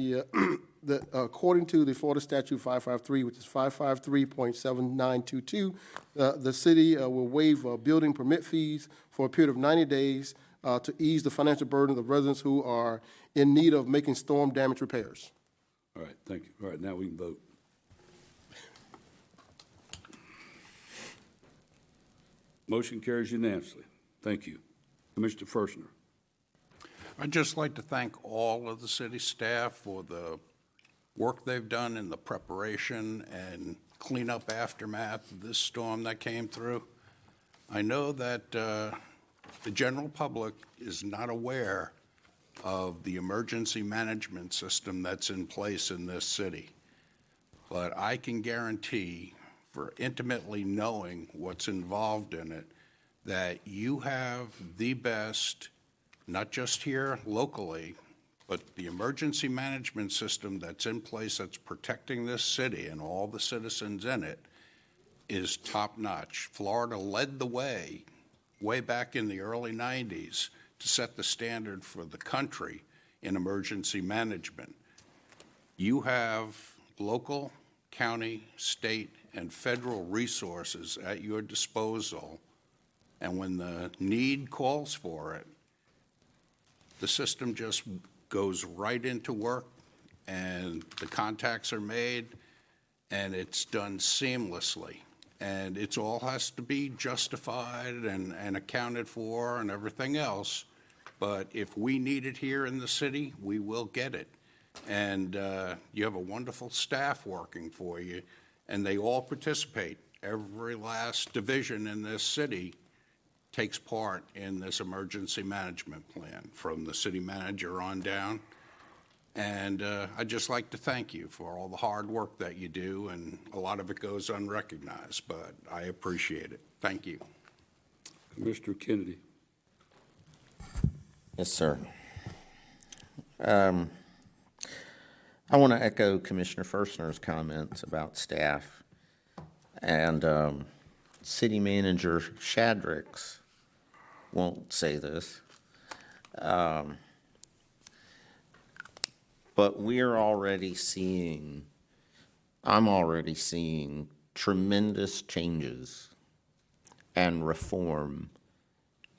that according to the Florida Statute 553, which is 553.7922, the city will waive building permit fees for a period of 90 days to ease the financial burden of residents who are in need of making storm damage repairs. All right, thank you. All right, now we can vote. Motion carries unanimously. Thank you. Commissioner Fershner. I'd just like to thank all of the city staff for the work they've done in the preparation and cleanup aftermath of this storm that came through. I know that the general public is not aware of the emergency management system that's in place in this city, but I can guarantee, for intimately knowing what's involved in it, that you have the best, not just here locally, but the emergency management system that's in place that's protecting this city and all the citizens in it is top-notch. Florida led the way back in the early 90s to set the standard for the country in emergency management. You have local, county, state, and federal resources at your disposal, and when the need calls for it, the system just goes right into work, and the contacts are made, and it's done seamlessly. And it all has to be justified and accounted for and everything else. But if we need it here in the city, we will get it. And you have a wonderful staff working for you, and they all participate. Every last division in this city takes part in this emergency management plan, from the city manager on down. And I'd just like to thank you for all the hard work that you do, and a lot of it goes unrecognized, but I appreciate it. Thank you. Commissioner Kennedy. Yes, sir. I want to echo Commissioner Fershner's comments about staff. And City Manager Shadricks won't say this. But I'm already seeing tremendous changes and reform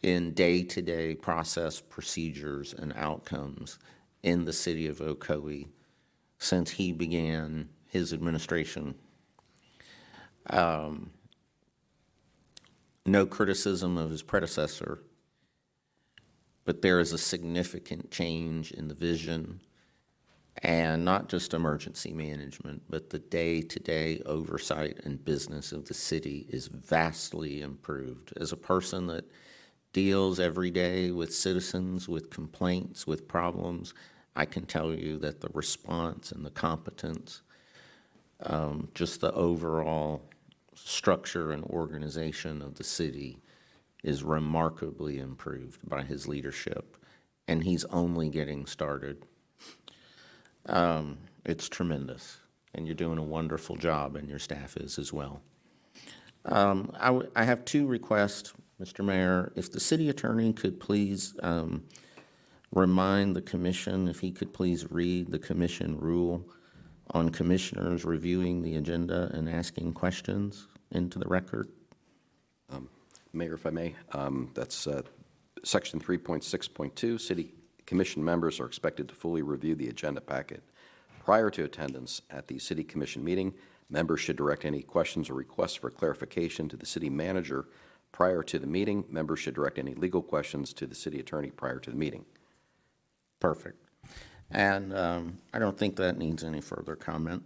in day-to-day process, procedures, and outcomes in the city of Ocoee since he began his administration. No criticism of his predecessor, but there is a significant change in the vision, and not just emergency management, but the day-to-day oversight and business of the city is vastly improved. As a person that deals every day with citizens, with complaints, with problems, I can tell you that the response and the competence, just the overall structure and organization of the city is remarkably improved by his leadership, and he's only getting started. It's tremendous, and you're doing a wonderful job, and your staff is as well. I have two requests, Mr. Mayor. If the city attorney could please remind the commission, if he could please read the commission rule on commissioners reviewing the agenda and asking questions into the record. Mayor, if I may, that's Section 3.6.2. City Commission members are expected to fully review the agenda packet prior to attendance at the City Commission meeting. Members should direct any questions or requests for clarification to the city manager prior to the meeting. Members should direct any legal questions to the city attorney prior to the meeting. Perfect. And I don't think that needs any further comment.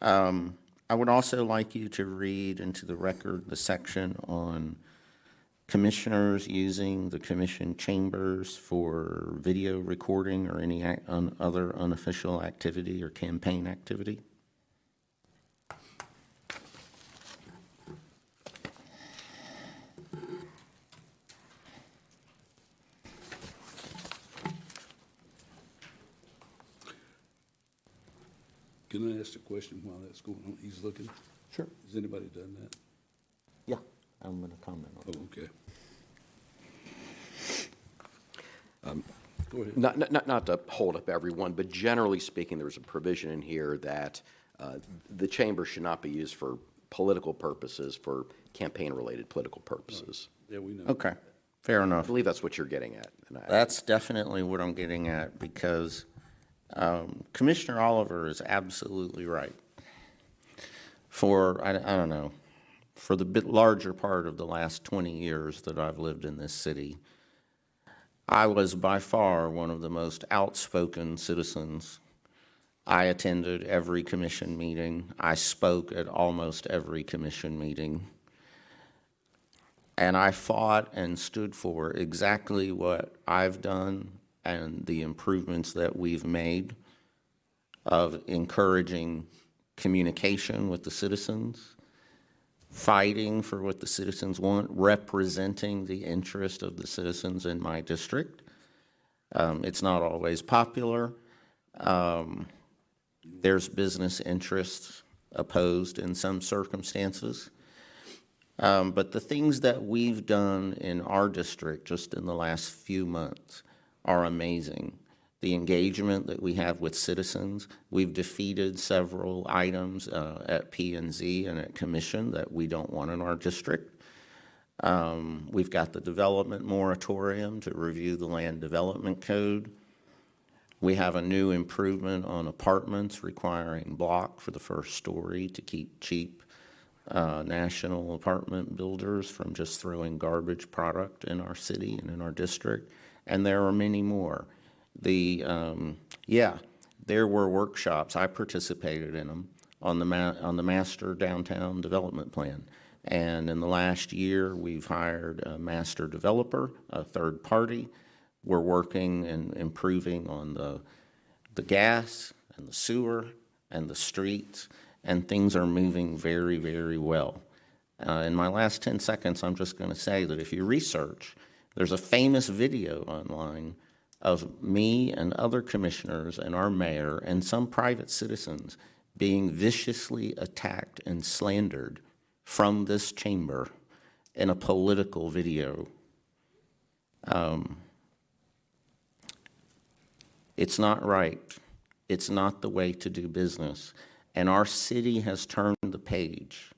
I would also like you to read into the record the section on commissioners using the commission chambers for video recording or any other unofficial activity or campaign activity. Can I ask a question while that's going on? He's looking. Sure. Has anybody done that? Yeah, I'm going to comment on Oh, okay. Go ahead. Not to hold up everyone, but generally speaking, there's a provision in here that the chamber should not be used for political purposes, for campaign-related political purposes. Yeah, we know. Okay, fair I enough. believe that's what you're getting at. That's definitely what I'm getting at, because Commissioner Oliver is absolutely right. For, I don't know, for the bit larger part of the last 20 years that I've lived in this city, I was by far one of the most outspoken citizens. I attended every commission meeting. I spoke at almost every commission meeting. And I fought and stood for exactly what I've done and the improvements that we've made of encouraging communication with the citizens, fighting for what the citizens want, representing the interest of the citizens in my district. It's not always popular. There's business interests opposed in some circumstances. But the things that we've done in our district just in the last few months are amazing. The engagement that we have with citizens, we've defeated several items at P&Z and at Commission that we don't want in our district. We've got the development moratorium to review the land development code. We have a new improvement on apartments requiring block for the first story to keep cheap national apartment builders from just throwing garbage product in our city and in our district. And there are many more. There were workshops. I participated in them on the master downtown development plan. And in the last year, we've hired a master developer, a third party. We're working and improving on the gas and the sewer and the streets, and things are moving very, very well. In my last 10 seconds, I'm just going to say that if you research, there's a famous video online of me and other commissioners and our mayor and some private citizens being viciously attacked and slandered from this chamber in a political video. It's not right. It's not the way to do business. And our city has turned the page.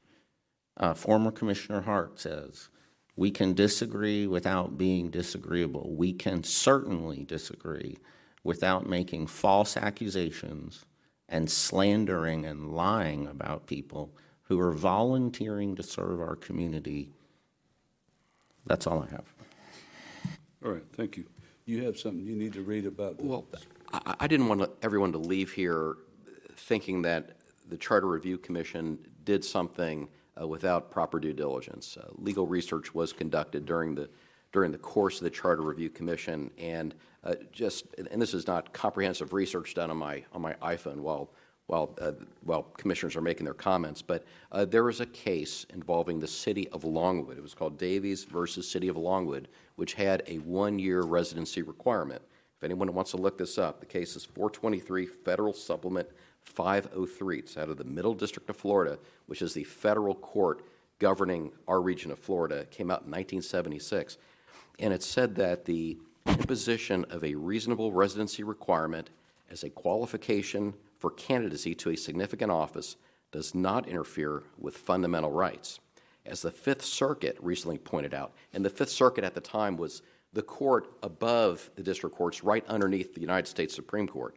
Former Commissioner Hart says, we can disagree without being disagreeable. We can certainly disagree without making false accusations and slandering and lying about people who are volunteering to serve our community. That's all I have. All right, thank you. You have something you need to read about this. Well, I didn't want everyone to leave here thinking that the Charter Review Commission did something without proper due diligence. Legal research was conducted during the course of the Charter Review Commission, and this is not comprehensive research done on my iPhone while commissioners are making their comments, but there was a case involving the city of Longwood. It was called Davies versus City of Longwood, which had a 1-year residency requirement. If anyone wants to look this up, the case is 423 Federal Supplement 503. It's out of the Middle District of Florida, which is the federal court governing our region of Florida. It came out in 1976. And it said that the imposition of a reasonable residency requirement as a qualification for candidacy to a significant office does not interfere with fundamental rights. As the Fifth Circuit recently pointed out, and the Fifth Circuit at the time was the court above the district courts, right underneath the United States Supreme Court.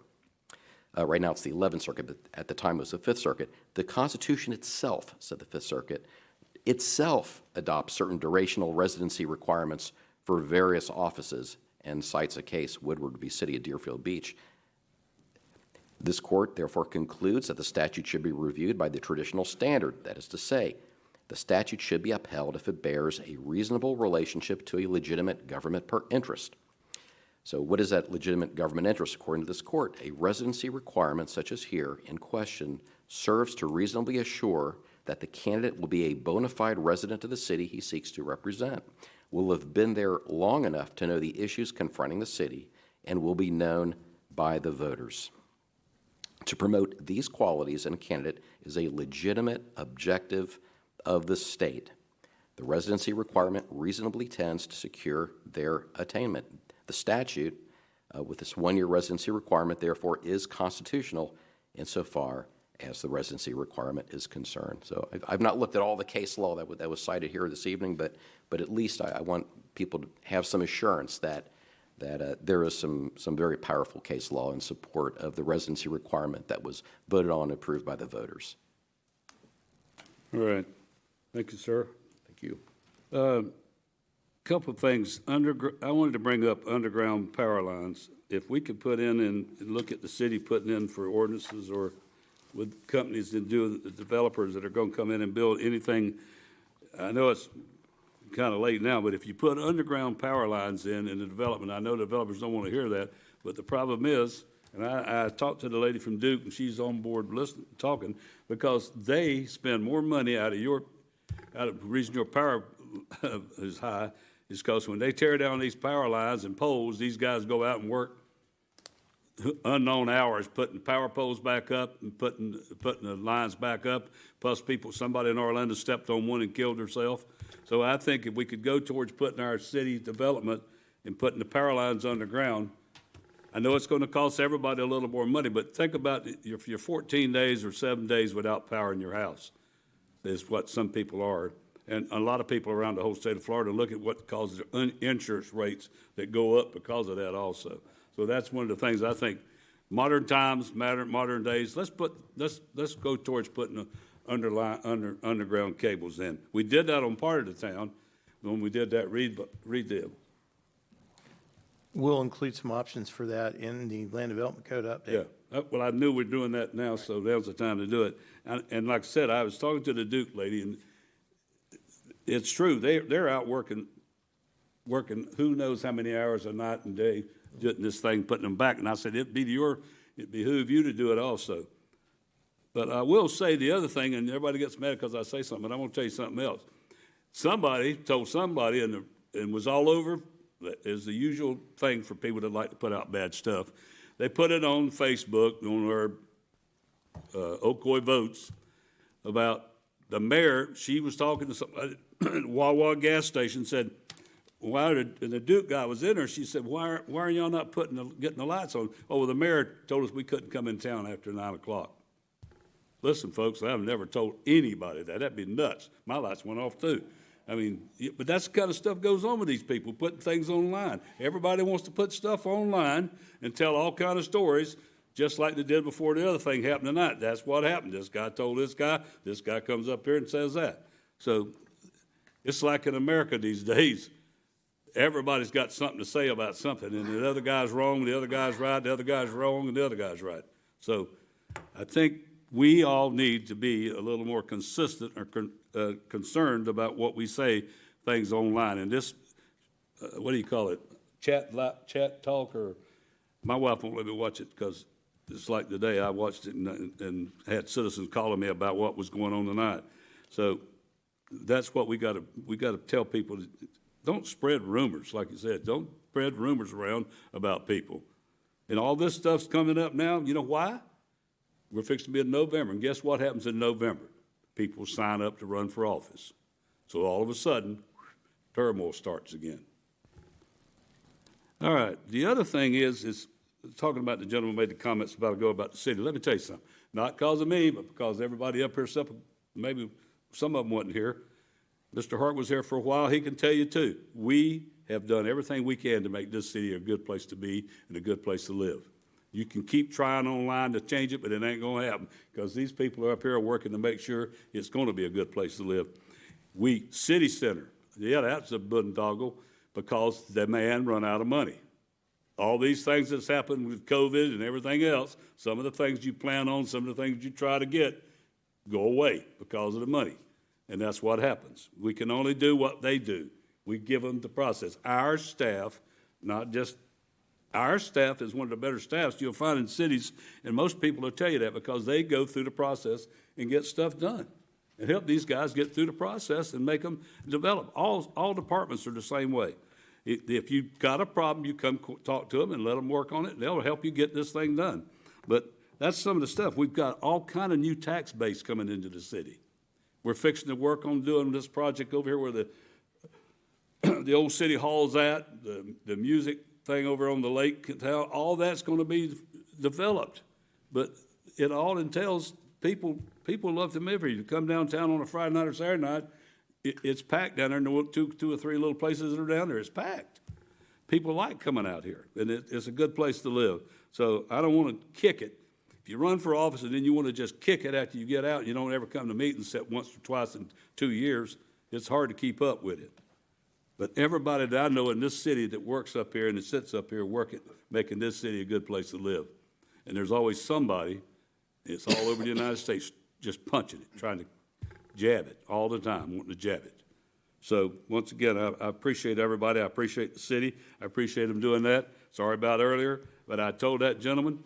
Right now it's the 11th Circuit, but at the time it was the Fifth Circuit. The Constitution itself, said the Fifth Circuit, itself adopts certain durational residency requirements for various offices and cites a case, Woodward v. City of Deerfield Beach. This court therefore concludes that the statute should be reviewed by the traditional standard, that is to say, the statute should be upheld if it bears a reasonable relationship to a legitimate government interest. So what is that legitimate government interest according to this court? A residency requirement such as here in question serves to reasonably assure that the candidate will be a bona fide resident of the city he seeks to represent, will have been there long enough to know the issues confronting the city, and will be known by the voters. To promote these qualities in a candidate is a legitimate objective of the state. The residency requirement reasonably tends to secure their attainment. The statute, with this one-year residency requirement, therefore, is constitutional insofar as the residency requirement is concerned. So I've not looked at all the case law that was cited here this evening, but at least I want people to have some assurance that there is some very powerful case law in support of the residency requirement that was voted on and approved by the voters. All right. Thank you, sir. Thank you. Couple of things. I wanted to bring up underground power lines. If we could put in and look at the city putting in for ordinances or with companies and doing the developers that are going to come in and build anything. I know it's kind of late now, but if you put underground power lines in the development, I know developers don't want to hear that, but the problem is, and I talked to the lady from Duke, and she's on board listening, talking, because they spend more money out of the reason your power is high is because when they tear down these power lines and poles, these guys go out and work unknown hours, putting power poles back up and putting the lines back up. Plus, somebody in Orlando stepped on one and killed herself. So I think if we could go towards putting our city development and putting the power lines underground, I know it's going to cost everybody a little more money, but think about if you're 14 days or 7 days without power in your house, is what some people are. And a lot of people around the whole state of Florida look at what causes insurance rates that go up because of that also. So that's one of the things I think. Modern times, modern days. Let's go towards putting underground cables in. We did that on part of the town when we did that redib. We'll include some options for that in the Land Development Code update. Yeah. Well, I knew we're doing that now, so now's the time to do it. And like I said, I was talking to the Duke lady, and it's true. They're out working who knows how many hours a night and day, getting this thing, putting them back. And I said, it'd behoove you to do it also. But I will say the other thing, and everybody gets mad because I say something, but I'm going to tell you something else. Somebody told somebody, and was all over, is the usual thing for people that like to put out bad stuff. They put it on Facebook, on our Ocoee Votes, about the mayor. She was talking to somebody at Wawa gas station, said, and the Duke guy was in her. She said, why are y'all not getting the lights on? Oh, well, the mayor told us we couldn't come in town after 9 o'clock. Listen, folks, I've never told anybody that. That'd be nuts. My lights went off too. I mean, but that's the kind of stuff goes on with these people, putting things online. Everybody wants to put stuff online and tell all kind of stories, just like they did before the other thing happened tonight. That's what happened. This guy told this guy comes up here and says that. So it's like in America these days. Everybody's got something to say about something, and the other guy's wrong, the other guy's right, the other guy's wrong, and the other guy's right. So I think we all need to be a little more consistent or concerned about what we say things online. And this, what do you call it, chat talk, or my wife won't let me watch it because it's like the day I watched it and had citizens calling me about what was going on tonight. So that's what we got to tell people. Don't spread rumors, like you said. Don't spread rumors around about people. And all this stuff's coming up now. You know why? We're fixing to be in November. And guess what happens in November? People sign up to run for office. So all of a sudden, turmoil starts again. All right. The other thing is talking about the gentleman made the comments about the city. Let me tell you something. Not because of me, but because everybody up here, maybe some of them wasn't here. Mr. Hart was here for a while. He can tell you, too. We have done everything we can to make this city a good place to be and a good place to live. You can keep trying online to change it, but it ain't going to happen because these people are up here working to make sure it's going to be a good place to live. City Center, yeah, that's a boondoggle because the man run out of money. All these things that's happened with COVID and everything else, some of the things you plan on, some of the things you try to get, go away because of the money. And that's what happens. We can only do what they do. We give them the process. Our staff, our staff is one of the better staffs you'll find in cities, and most people will tell you that because they go through the process and get stuff done and help these guys get through the process and make them develop. All departments are the same way. If you've got a problem, you come talk to them and let them work on it, and they'll help you get this thing done. But That's some of the stuff. We've got all kind of new tax base coming into the city. We're fixing to work on doing this project over here where the old city hall's at, the music thing over on the lake, all that's going to be developed. But it all entails people love to live here. You come downtown on a Friday night or Saturday night, it's packed down there, and the two or three little places that are down there, it's packed. People like coming out here, and it's a good place to live. So I don't want to kick it. If you run for office and then you want to just kick it after you get out, and you don't ever come to meetings except once or twice in 2 years, it's hard to keep up with it. But everybody that I know in this city that works up here and that sits up here working, making this city a good place to live. And there's always somebody, it's all over the United States, just punching it, trying to jab it all the time, wanting to jab it. So once again, I appreciate everybody. I appreciate the city. I appreciate them doing that. Sorry about earlier, but I told that gentleman,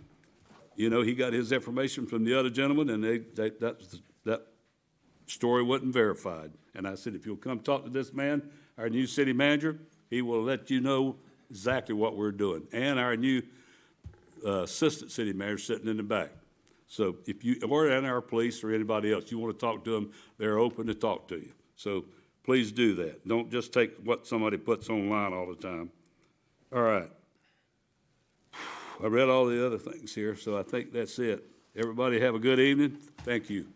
he got his information from the other gentleman, and that story wasn't verified. And I said, if you'll come talk to this man, our new city manager, he will let you know exactly what we're doing. And our new assistant city manager sitting in the back. So if you, or our police or anybody else, you want to talk to them, they're open to talk to you. So please do that. Don't just take what somebody puts online all the time. All right. I read all the other things here, so I think that's it. Everybody have a good evening. Thank you.